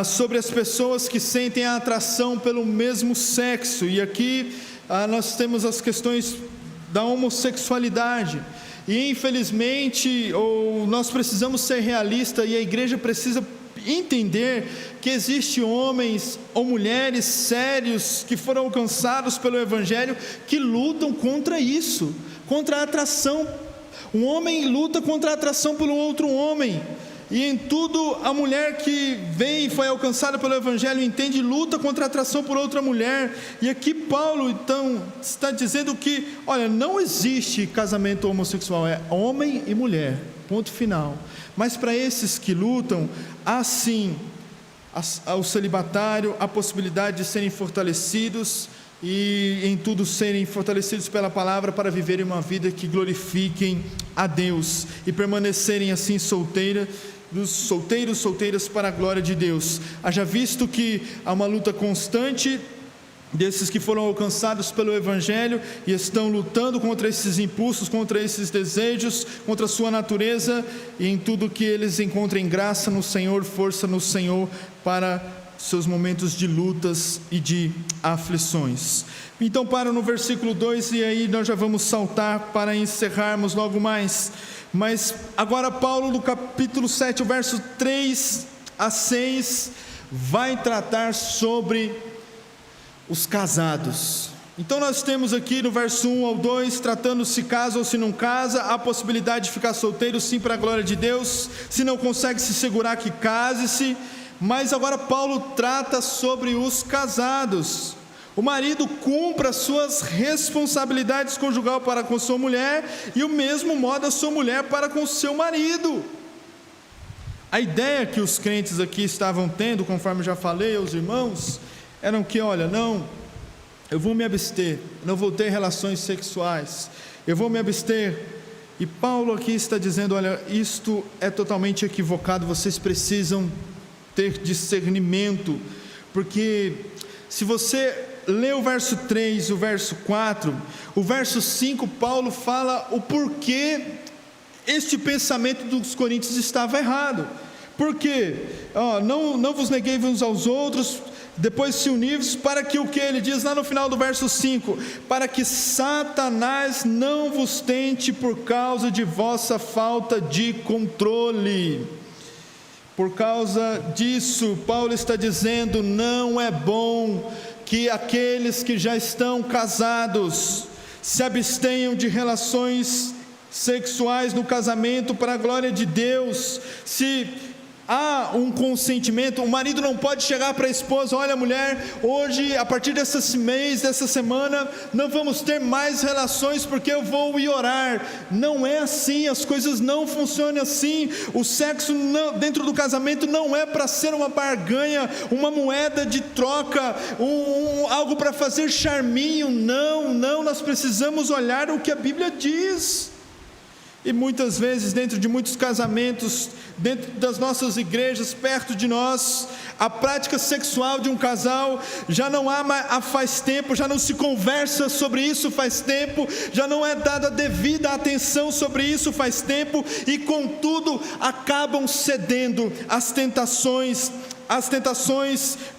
B: sobre as pessoas que sentem a atração pelo mesmo sexo, e aqui nós temos as questões da homossexualidade, e infelizmente nós precisamos ser realistas, e a igreja precisa entender que existem homens ou mulheres sérios que foram alcançados pelo Evangelho, que lutam contra isso, contra a atração. Um homem luta contra a atração pelo outro homem, e em tudo a mulher que vem e foi alcançada pelo Evangelho entende, luta contra a atração por outra mulher. E aqui Paulo então está dizendo que, olha, não existe casamento homossexual, é homem e mulher, ponto final. Mas para esses que lutam, há sim ao celibatário a possibilidade de serem fortalecidos e em tudo serem fortalecidos pela palavra, para viverem uma vida que glorifiquem a Deus e permanecerem assim solteiras para a glória de Deus. Haja visto que há uma luta constante desses que foram alcançados pelo Evangelho e estão lutando contra esses impulsos, contra esses desejos, contra a sua natureza, e em tudo que eles encontrem graça no Senhor, força no Senhor para seus momentos de lutas e de aflições. Então para no versículo 2, e aí nós já vamos saltar para encerrarmos logo mais. Mas agora Paulo, no capítulo 7, o verso 3 a 6, vai tratar sobre os casados. Então nós temos aqui no verso 1 ao 2, tratando se casa ou se não casa, a possibilidade de ficar solteiro sim para a glória de Deus, se não consegue se segurar que case-se. Mas agora Paulo trata sobre os casados. O marido cumpra as suas responsabilidades conjugal para com sua mulher, e o mesmo modo a sua mulher para com seu marido. A ideia que os crentes aqui estavam tendo, conforme já falei aos irmãos, eram que, olha, não, eu vou me abster, não vou ter relações sexuais, eu vou me abster. E Paulo aqui está dizendo, olha, isto é totalmente equivocado, vocês precisam ter discernimento, porque se você lê o verso 3, o verso 4, o verso 5, Paulo fala o porquê este pensamento dos coríntios estava errado. Por quê? Não vos negueis uns aos outros, depois se unir-vos, para que o que ele diz lá no final do verso 5, para que Satanás não vos tente por causa de vossa falta de controle. Por causa disso, Paulo está dizendo, não é bom que aqueles que já estão casados se abstenham de relações sexuais no casamento para a glória de Deus. Se há um consentimento, o marido não pode chegar para a esposa: olha, mulher, hoje, a partir desse mês, dessa semana, não vamos ter mais relações porque eu vou ir orar. Não é assim, as coisas não funcionam assim. O sexo dentro do casamento não é para ser uma barganha, uma moeda de troca, algo para fazer charminho. Não, nós precisamos olhar o que a Bíblia diz. E muitas vezes, dentro de muitos casamentos, dentro das nossas igrejas, perto de nós, a prática sexual de um casal já não há faz tempo, já não se conversa sobre isso faz tempo, já não é dada devida atenção sobre isso faz tempo, e contudo acabam cedendo às tentações,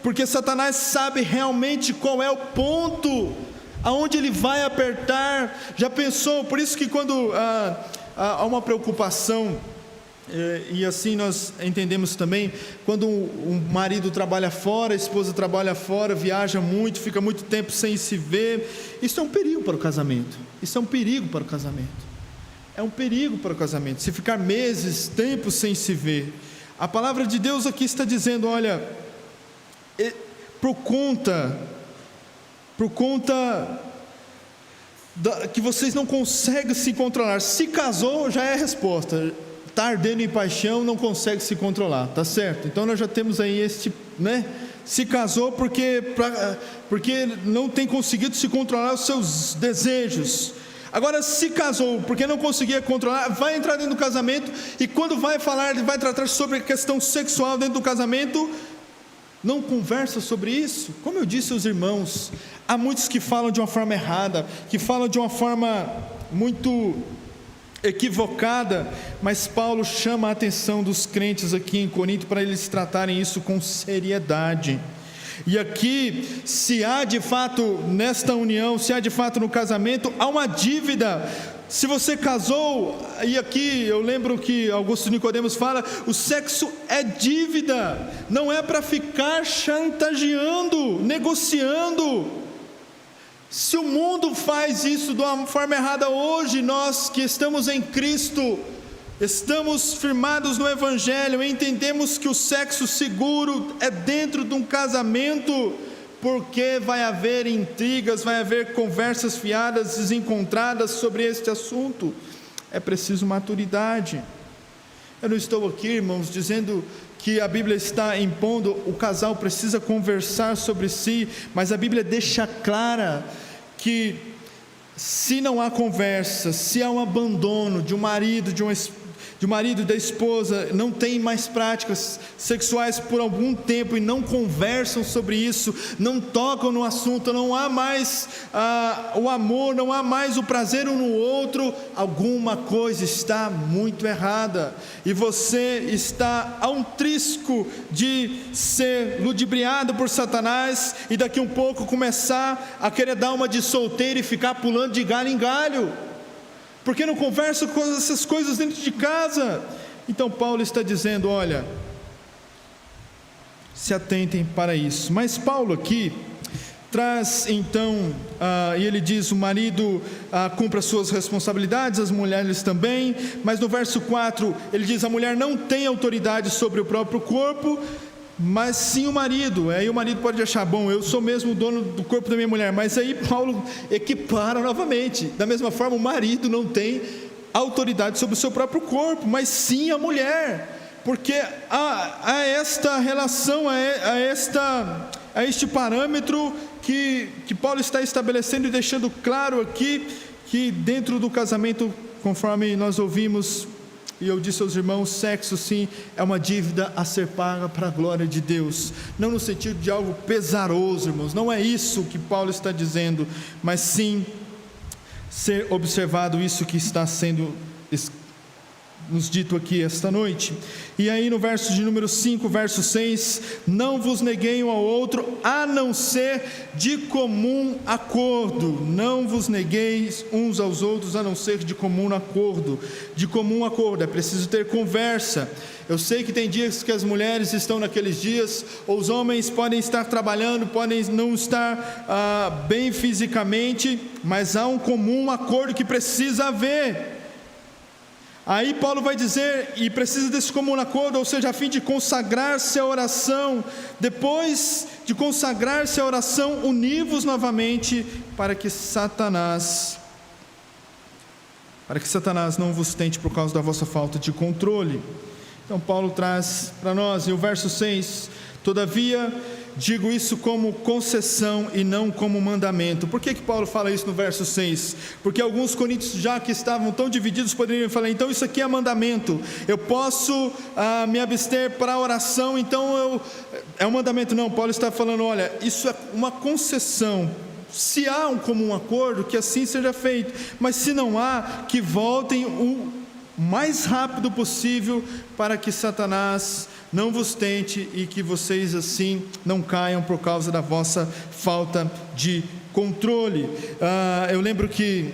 B: porque Satanás sabe realmente qual é o ponto, aonde ele vai apertar. Já pensou? Por isso que quando há uma preocupação, e assim nós entendemos também, quando um marido trabalha fora, a esposa trabalha fora, viaja muito, fica muito tempo sem se ver, isso é um perigo para o casamento. É um perigo para o casamento, se ficar meses, tempo sem se ver. A palavra de Deus aqui está dizendo, olha, por conta que vocês não conseguem se controlar. Se casou, já é a resposta. Está ardendo em paixão, não consegue se controlar, tá certo? Então nós já temos aí se casou porque não tem conseguido se controlar os seus desejos. Agora, se casou porque não conseguia controlar, vai entrar dentro do casamento, e quando vai tratar sobre a questão sexual dentro do casamento, não conversa sobre isso. Como eu disse aos irmãos, há muitos que falam de uma forma errada, que falam de uma forma muito equivocada, mas Paulo chama a atenção dos crentes aqui em Corinto para eles tratarem isso com seriedade. E aqui, se há de fato nesta união, se há de fato no casamento, há uma dívida. Se você casou, e aqui eu lembro que Augusto Nicodemos fala, o sexo é dívida, não é para ficar chantageando, negociando. Se o mundo faz isso de uma forma errada hoje, nós que estamos em Cristo, estamos firmados no Evangelho, entendemos que o sexo seguro é dentro de um casamento, porque vai haver intrigas, vai haver conversas fiadas, desencontradas sobre este assunto. É preciso maturidade. Eu não estou aqui, irmãos, dizendo que a Bíblia está impondo, o casal precisa conversar sobre si, mas a Bíblia deixa clara que se não há conversa, se há um abandono de um marido, de um marido e da esposa, não tem mais práticas sexuais por algum tempo e não conversam sobre isso, não tocam no assunto, não há mais o amor, não há mais o prazer um no outro, alguma coisa está muito errada, e você está a um trisco de ser ludibriado por Satanás, e daqui um pouco começar a querer dar uma de solteiro e ficar pulando de galho em galho, porque não conversa com essas coisas dentro de casa. Então Paulo está dizendo, olha, se atentem para isso. Mas Paulo aqui traz então, e ele diz, o marido cumpra as suas responsabilidades, as mulheres também, mas no verso 4 ele diz, a mulher não tem autoridade sobre o próprio corpo, mas sim o marido. Aí o marido pode achar, bom, eu sou mesmo o dono do corpo da minha mulher, mas aí Paulo equipara novamente, da mesma forma o marido não tem autoridade sobre o seu próprio corpo, mas sim a mulher, porque há esta relação, a este parâmetro que Paulo está estabelecendo e deixando claro aqui, que dentro do casamento, conforme nós ouvimos, e eu disse aos irmãos, sexo sim é uma dívida a ser paga para a glória de Deus, não no sentido de algo pesaroso, irmãos, não é isso que Paulo está dizendo, mas sim ser observado isso que está sendo nos dito aqui esta noite. E aí no verso de número 5, verso 6, não vos neguei um ao outro, a não ser de comum acordo. Não vos negueis uns aos outros, a não ser de comum acordo. De comum acordo, é preciso ter conversa. Eu sei que tem dias que as mulheres estão naqueles dias, ou os homens podem estar trabalhando, podem não estar bem fisicamente, mas há um comum acordo que precisa haver. Aí Paulo vai dizer, e precisa desse comum acordo, ou seja, a fim de consagrar-se à oração. Depois de consagrar-se à oração, univos novamente, para que Satanás não vos tente por causa da vossa falta de controle. Então Paulo traz para nós, e o verso 6, todavia digo isso como concessão e não como mandamento. Por que Paulo fala isso no verso 6? Porque alguns coríntios, já que estavam tão divididos, poderiam falar, então isso aqui é mandamento, eu posso me abster para a oração, então é um mandamento. Não, Paulo está falando, olha, isso é uma concessão. Se há um comum acordo, que assim seja feito, mas se não há, que voltem o mais rápido possível, para que Satanás não vos tente e que vocês assim não caiam por causa da vossa falta de controle. Eu lembro que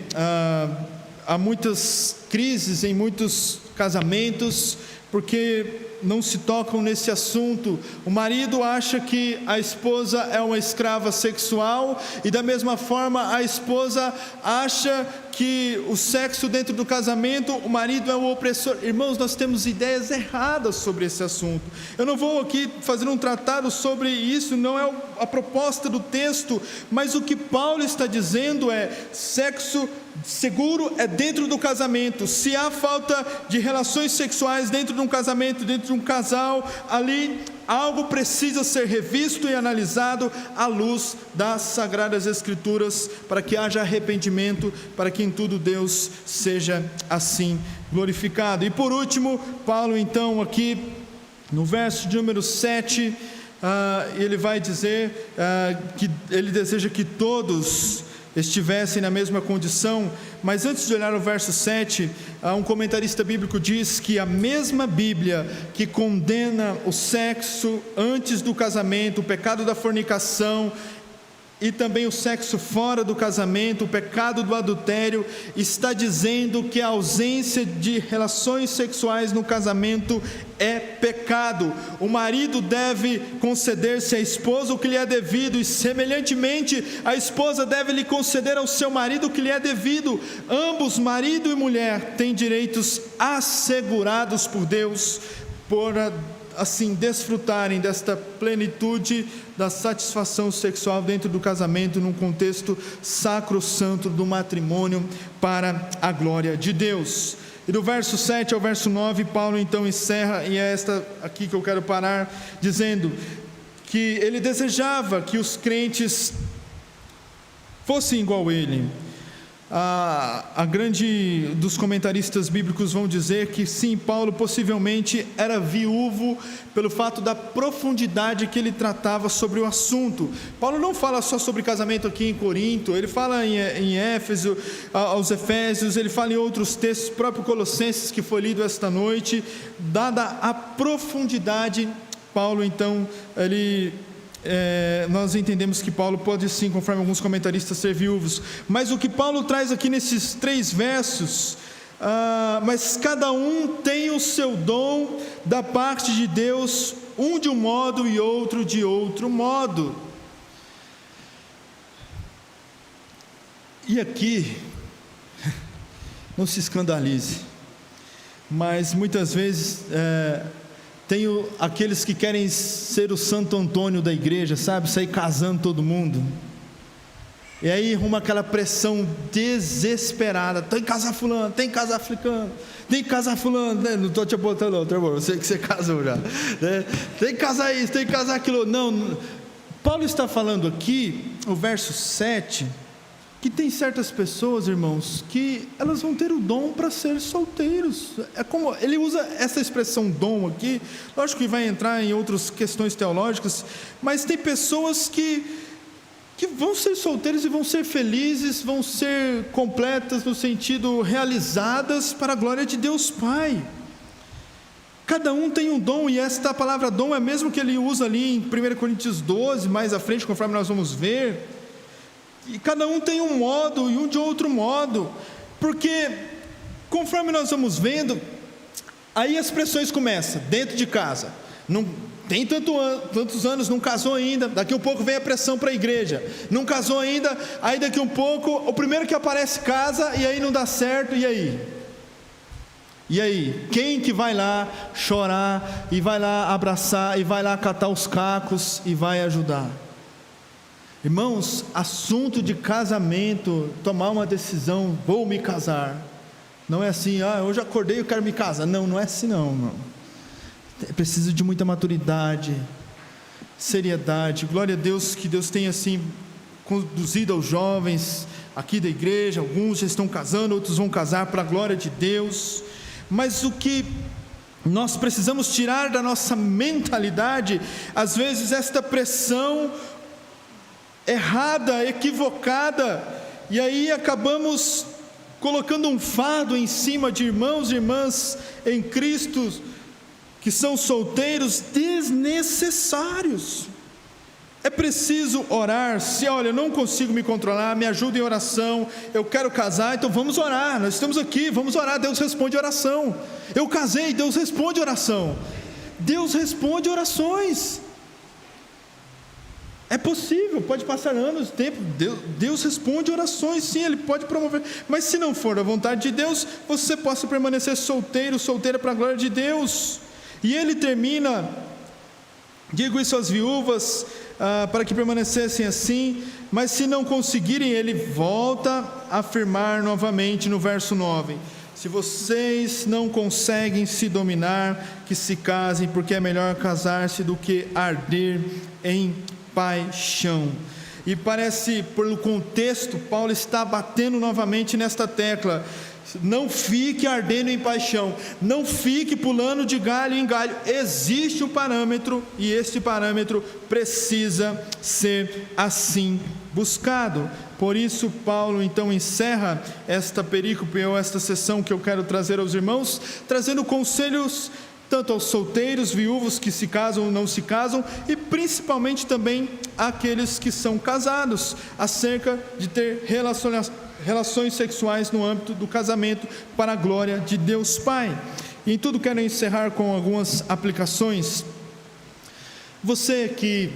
B: há muitas crises em muitos casamentos, porque não se tocam nesse assunto. O marido acha que a esposa é uma escrava sexual, e da mesma forma a esposa acha que o sexo dentro do casamento, o marido é o opressor. Irmãos, nós temos ideias erradas sobre esse assunto. Eu não vou aqui fazer um tratado sobre isso, não é a proposta do texto, mas o que Paulo está dizendo é: sexo seguro é dentro do casamento. Se há falta de relações sexuais dentro de um casamento, dentro de um casal, ali algo precisa ser revisto e analisado à luz das Sagradas Escrituras, para que haja arrependimento, para que em tudo Deus seja assim glorificado. E por último, Paulo então aqui no verso de número 7, ele vai dizer que ele deseja que todos estivessem na mesma condição. Mas antes de olhar o verso 7, um comentarista bíblico diz que a mesma Bíblia que condena o sexo antes do casamento, o pecado da fornicação, e também o sexo fora do casamento, o pecado do adultério, está dizendo que a ausência de relações sexuais no casamento é pecado. O marido deve conceder-se à esposa o que lhe é devido, e semelhantemente a esposa deve lhe conceder ao seu marido o que lhe é devido. Ambos, marido e mulher, têm direitos assegurados por Deus, por assim desfrutarem desta plenitude da satisfação sexual dentro do casamento, num contexto sacrossanto do matrimônio, para a glória de Deus. E do verso 7 ao verso 9, Paulo então encerra, e é esta aqui que eu quero parar, dizendo que ele desejava que os crentes fossem igual a ele. A grande dos comentaristas bíblicos vão dizer que sim, Paulo possivelmente era viúvo pelo fato da profundidade que ele tratava sobre o assunto. Paulo não fala só sobre casamento aqui em Corinto, ele fala em Éfeso, aos Efésios, ele fala em outros textos, próprio Colossenses que foi lido esta noite. Dada a profundidade, Paulo então, nós entendemos que Paulo pode sim, conforme alguns comentaristas, ser viúvos, mas o que Paulo traz aqui nesses 3 versos, mas cada um tem o seu dom da parte de Deus, um de um modo e outro de outro modo. E aqui, não se escandalize, mas muitas vezes tem aqueles que querem ser o Santo Antônio da igreja, sabe? Sair casando todo mundo. E aí arruma aquela pressão desesperada. Tem que casar fulano, tem que casar africano, tem que casar fulano. Não estou te apontando não, irmão, eu sei que você casou já. Tem que casar isso, tem que casar aquilo. Não, Paulo está falando aqui, o verso 7, que tem certas pessoas, irmãos, que elas vão ter o dom para ser solteiros. É como ele usa essa expressão dom aqui, lógico que vai entrar em outras questões teológicas, mas tem pessoas que vão ser solteiras e vão ser felizes, vão ser completas no sentido realizadas para a glória de Deus Pai. Cada um tem um dom, e esta palavra dom é a mesma que ele usa ali em 1 Coríntios 12, mais à frente, conforme nós vamos ver. E cada um tem um modo e um de outro modo, porque conforme nós vamos vendo, aí as pressões começam dentro de casa. Não tem tantos anos, não casou ainda, daqui a pouco vem a pressão para a igreja, não casou ainda, aí daqui a um pouco, o primeiro que aparece casa, e aí não dá certo, e aí? E aí, quem que vai lá chorar, e vai lá abraçar, e vai lá catar os cacos, e vai ajudar? Irmãos, assunto de casamento, tomar uma decisão, vou me casar, não é assim, hoje acordei e eu quero me casar, não é assim não, irmão. É preciso de muita maturidade, seriedade. Glória a Deus que Deus tem assim conduzido aos jovens aqui da igreja, alguns já estão casando, outros vão casar para a glória de Deus. Mas o que nós precisamos tirar da nossa mentalidade, às vezes esta pressão errada, equivocada, e aí acabamos colocando um fardo em cima de irmãos e irmãs em Cristo, que são solteiros, desnecessários. É preciso orar. Se olha, eu não consigo me controlar, me ajuda em oração, eu quero casar, então vamos orar, nós estamos aqui, vamos orar, Deus responde oração. Eu casei, Deus responde oração. Deus responde orações. É possível, pode passar anos, tempo, Deus responde orações, sim, Ele pode promover, mas se não for a vontade de Deus, você possa permanecer solteiro, solteira para a glória de Deus. E ele termina, digo isso às viúvas, para que permanecessem assim, mas se não conseguirem, ele volta a afirmar novamente no verso 9, se vocês não conseguem se dominar, que se casem, porque é melhor casar-se do que arder em paixão. E parece, pelo contexto, Paulo está batendo novamente nesta tecla. Não fique ardendo em paixão, não fique pulando de galho em galho. Existe um parâmetro, e este parâmetro precisa ser assim buscado. Por isso Paulo então encerra esta perícope, ou esta sessão que eu quero trazer aos irmãos, trazendo conselhos tanto aos solteiros, viúvos que se casam ou não se casam, e principalmente também àqueles que são casados, acerca de ter relações sexuais no âmbito do casamento, para a glória de Deus Pai. E em tudo quero encerrar com algumas aplicações. Você que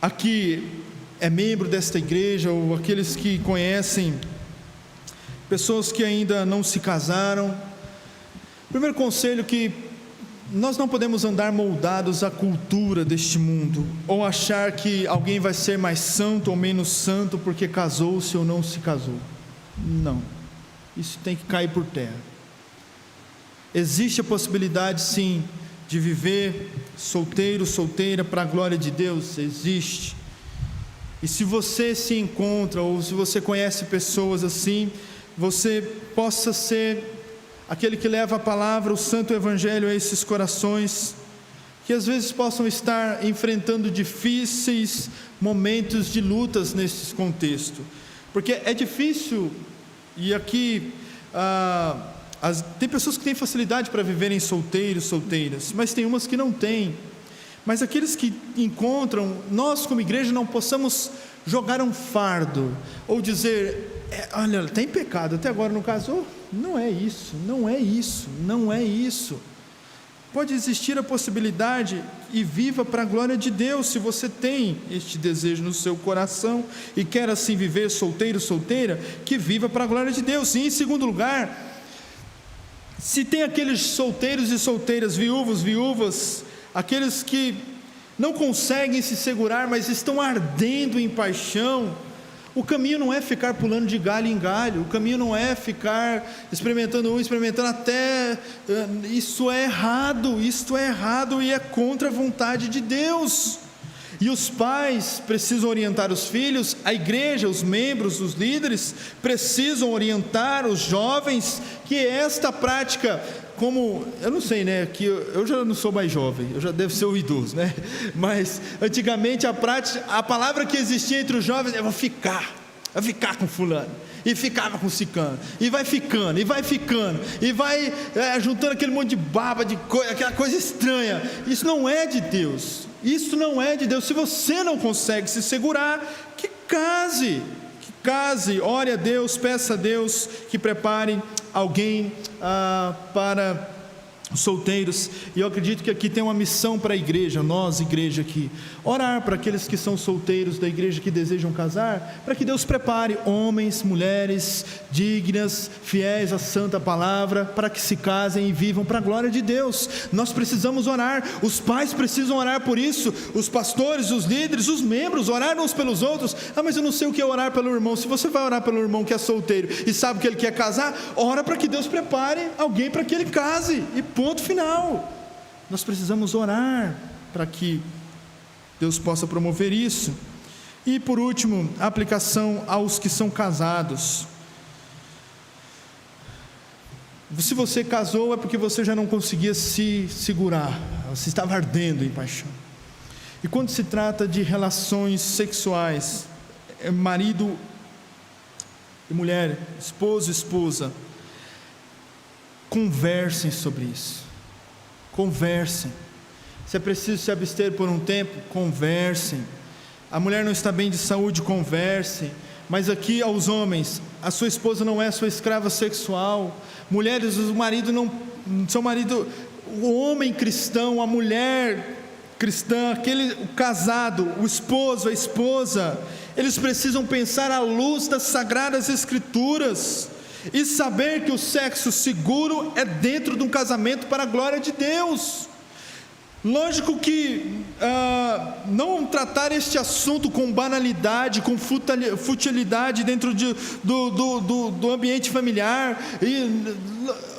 B: aqui é membro desta igreja, ou aqueles que conhecem pessoas que ainda não se casaram, primeiro conselho, que nós não podemos andar moldados à cultura deste mundo, ou achar que alguém vai ser mais santo ou menos santo porque casou-se ou não se casou. Não, isso tem que cair por terra. Existe a possibilidade sim de viver solteiro, solteira para a glória de Deus, existe. E se você se encontra, ou se você conhece pessoas assim, você possa ser aquele que leva a palavra, o santo evangelho a esses corações, que às vezes possam estar enfrentando difíceis momentos de lutas nesse contexto, porque é difícil, e aqui tem pessoas que têm facilidade para viverem solteiros, solteiras, mas tem umas que não têm. Mas aqueles que encontram, nós como igreja não possamos jogar um fardo, ou dizer, olha, tem pecado, até agora não casou. Não é isso, não é isso, não é isso. Pode existir a possibilidade, e viva para a glória de Deus. Se você tem este desejo no seu coração e quer assim viver solteiro, solteira, que viva para a glória de Deus. E em segundo lugar, se tem aqueles solteiros e solteiras, viúvos, viúvas, aqueles que não conseguem se segurar, mas estão ardendo em paixão, o caminho não é ficar pulando de galho em galho, o caminho não é ficar experimentando até, isso é errado e é contra a vontade de Deus. E os pais precisam orientar os filhos, a igreja, os membros, os líderes precisam orientar os jovens, que esta prática, como, eu não sei, né, que eu já não sou mais jovem, eu já devo ser um idoso, né, mas antigamente a palavra que existia entre os jovens é vou ficar, vai ficar com fulano, e ficava com ciclano, e vai ficando, e vai juntando aquele monte de baba, de coisa, aquela coisa estranha. Isso não é de Deus, isso não é de Deus. Se você não consegue se segurar, que case, ore a Deus, peça a Deus que prepare alguém para os solteiros. E eu acredito que aqui tem uma missão para a igreja, nós igreja aqui, orar para aqueles que são solteiros da igreja que desejam casar, para que Deus prepare homens, mulheres dignas, fiéis à santa palavra, para que se casem e vivam para a glória de Deus. Nós precisamos orar, os pais precisam orar por isso, os pastores, os líderes, os membros, orar uns pelos outros. Mas eu não sei o que é orar pelo irmão. Se você vai orar pelo irmão que é solteiro e sabe que ele quer casar, ora para que Deus prepare alguém para que ele case, e ponto final. Nós precisamos orar para que Deus possa promover isso. E por último, a aplicação aos que são casados. Se você casou é porque você já não conseguia se segurar, você estava ardendo em paixão. E quando se trata de relações sexuais, marido e mulher, esposo e esposa, conversem sobre isso. Conversem. Se é preciso se abster por um tempo, conversem. A mulher não está bem de saúde, conversem. Mas aqui aos homens, a sua esposa não é sua escrava sexual. Mulheres, o marido não, seu marido, o homem cristão, a mulher cristã, o casado, o esposo, a esposa, eles precisam pensar à luz das sagradas escrituras e saber que o sexo seguro é dentro de um casamento para a glória de Deus. Lógico que não tratar este assunto com banalidade, com futilidade dentro do ambiente familiar.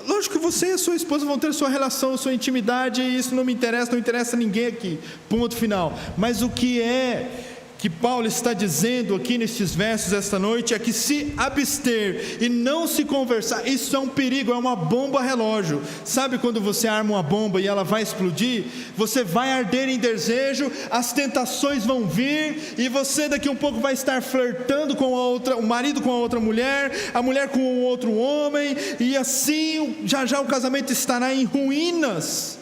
B: Lógico que você e a sua esposa vão ter sua relação, sua intimidade, e isso não me interessa, não interessa a ninguém aqui, ponto final. Mas o que Paulo está dizendo aqui nestes versos esta noite é que se abster e não se conversar, isso é um perigo, é uma bomba relógio. Sabe quando você arma uma bomba e ela vai explodir? Você vai arder em desejo, as tentações vão vir, e você daqui um pouco vai estar flertando com o marido com a outra mulher, a mulher com o outro homem, e assim já o casamento estará em ruínas,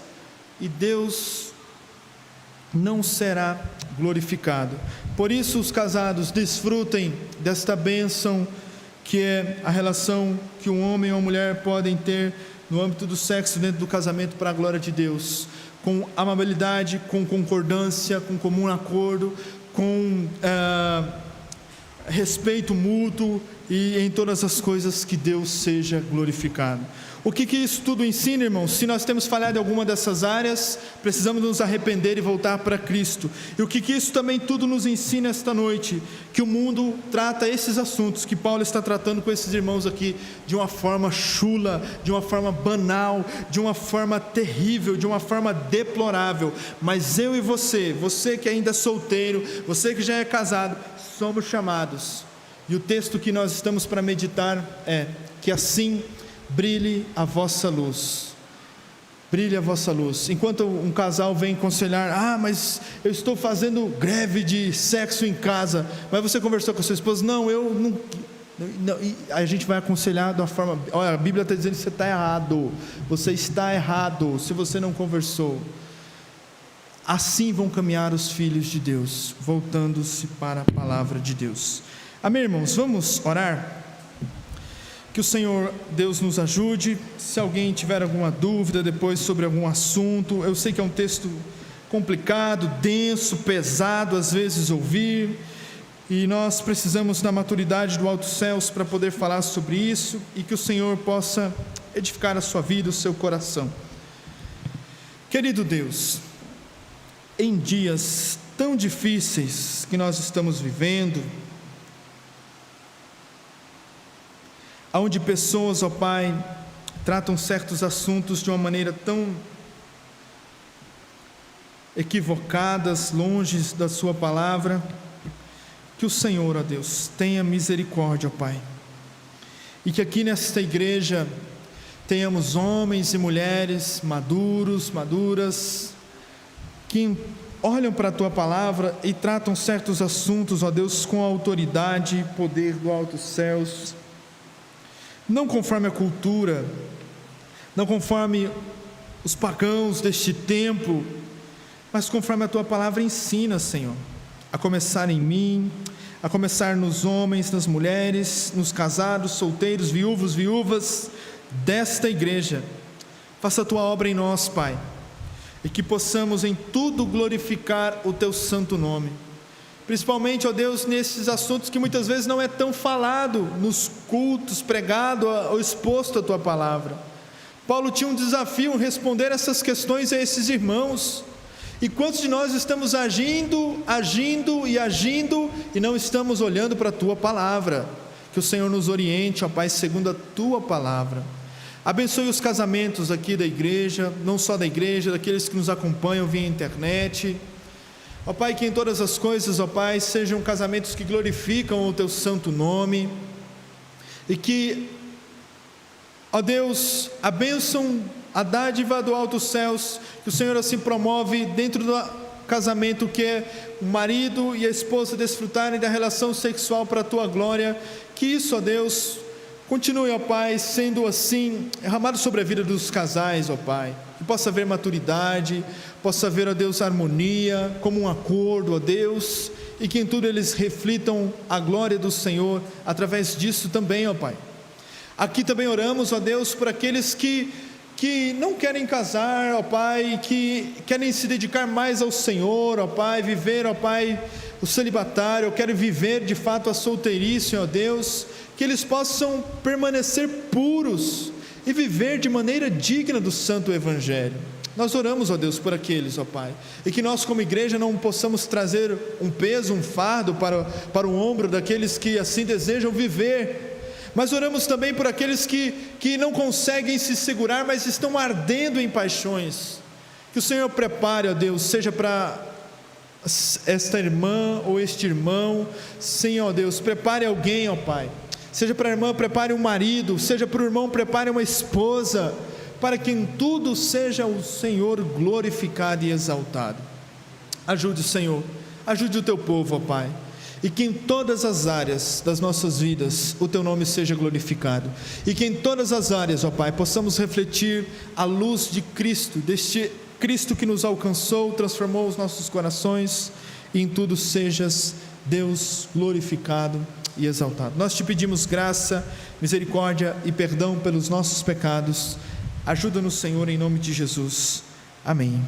B: e Deus não será glorificado. Por isso os casados desfrutem desta bênção, que é a relação que um homem ou uma mulher podem ter no âmbito do sexo dentro do casamento para a glória de Deus, com amabilidade, com concordância, com comum acordo, com respeito mútuo, e em todas as coisas que Deus seja glorificado. O que isso tudo ensina, irmãos? Se nós temos falhado em alguma dessas áreas, precisamos nos arrepender e voltar para Cristo. E o que isso também tudo nos ensina esta noite? Que o mundo trata esses assuntos que Paulo está tratando com esses irmãos aqui de uma forma chula, de uma forma banal, de uma forma terrível, de uma forma deplorável. Mas eu e você que ainda é solteiro, você que já é casado, somos chamados. E o texto que nós estamos para meditar é que assim brilhe a vossa luz. Brilhe a vossa luz. Enquanto um casal vem aconselhar, mas eu estou fazendo greve de sexo em casa, mas você conversou com a sua esposa? Não, eu não. E a gente vai aconselhar de uma forma, olha, a Bíblia está dizendo que você está errado, você está errado se você não conversou. Assim vão caminhar os filhos de Deus, voltando-se para a palavra de Deus. Amém, irmãos? Vamos orar? Que o Senhor Deus nos ajude. Se alguém tiver alguma dúvida depois sobre algum assunto, eu sei que é um texto complicado, denso, pesado às vezes ouvir, e nós precisamos da maturidade do alto céus para poder falar sobre isso, e que o Senhor possa edificar a sua vida, o seu coração. Querido Deus, em dias tão difíceis que nós estamos vivendo, onde pessoas, ó Pai, tratam certos assuntos de uma maneira tão equivocadas, longe da sua palavra, que o Senhor, ó Deus, tenha misericórdia, ó Pai, e que aqui nesta igreja tenhamos homens e mulheres maduros, maduras, que olham para a Tua palavra e tratam certos assuntos, ó Deus, com autoridade e poder do alto céus, não conforme a cultura, não conforme os pagãos deste tempo, mas conforme a Tua palavra ensina, Senhor, a começar em mim, a começar nos homens, nas mulheres, nos casados, solteiros, viúvos, viúvas desta igreja. Faça a Tua obra em nós, Pai, e que possamos em tudo glorificar o Teu santo nome, principalmente, ó Deus, nesses assuntos que muitas vezes não é tão falado nos cultos, pregado ou exposto a Tua palavra. Paulo tinha um desafio em responder essas questões a esses irmãos. E quantos de nós estamos agindo e não estamos olhando para a Tua palavra? Que o Senhor nos oriente, ó Pai, segundo a Tua palavra. Abençoe os casamentos aqui da igreja, não só da igreja, daqueles que nos acompanham via internet. Ó Pai, que em todas as coisas, ó Pai, sejam casamentos que glorificam o Teu santo nome. E que, ó Deus, a bênção, a dádiva do alto céus, que o Senhor assim promove dentro do casamento, que é o marido e a esposa desfrutarem da relação sexual para a Tua glória, que isso, ó Deus, continue, ó Pai, sendo assim derramado sobre a vida dos casais, ó Pai, que possa haver maturidade, possa haver, ó Deus, harmonia, como um acordo, ó Deus, e que em tudo eles reflitam a glória do Senhor, através disso também, ó Pai. Aqui também oramos, ó Deus, por aqueles que não querem casar, ó Pai, que querem se dedicar mais ao Senhor, ó Pai, viver, ó Pai, o celibatário, querem viver de fato a solteirice, ó Deus, que eles possam permanecer puros e viver de maneira digna do santo evangelho. Nós oramos, ó Deus, por aqueles, ó Pai, e que nós como igreja não possamos trazer um peso, um fardo para o ombro daqueles que assim desejam viver, mas oramos também por aqueles que não conseguem se segurar, mas estão ardendo em paixões. Que o Senhor prepare, ó Deus, seja para esta irmã ou este irmão, sim, ó Deus, prepare alguém, ó Pai, seja para a irmã, prepare um marido, seja para o irmão, prepare uma esposa, para que em tudo seja o Senhor glorificado e exaltado. Ajude, Senhor, ajude o Teu povo, ó Pai, e que em todas as áreas das nossas vidas o Teu nome seja glorificado, e que em todas as áreas, ó Pai, possamos refletir a luz de Cristo, deste Cristo que nos alcançou, transformou os nossos corações, e em tudo sejas, Deus, glorificado e exaltado. Nós Te pedimos graça, misericórdia e perdão pelos nossos pecados. Ajuda-nos, Senhor, em nome de Jesus. Amém.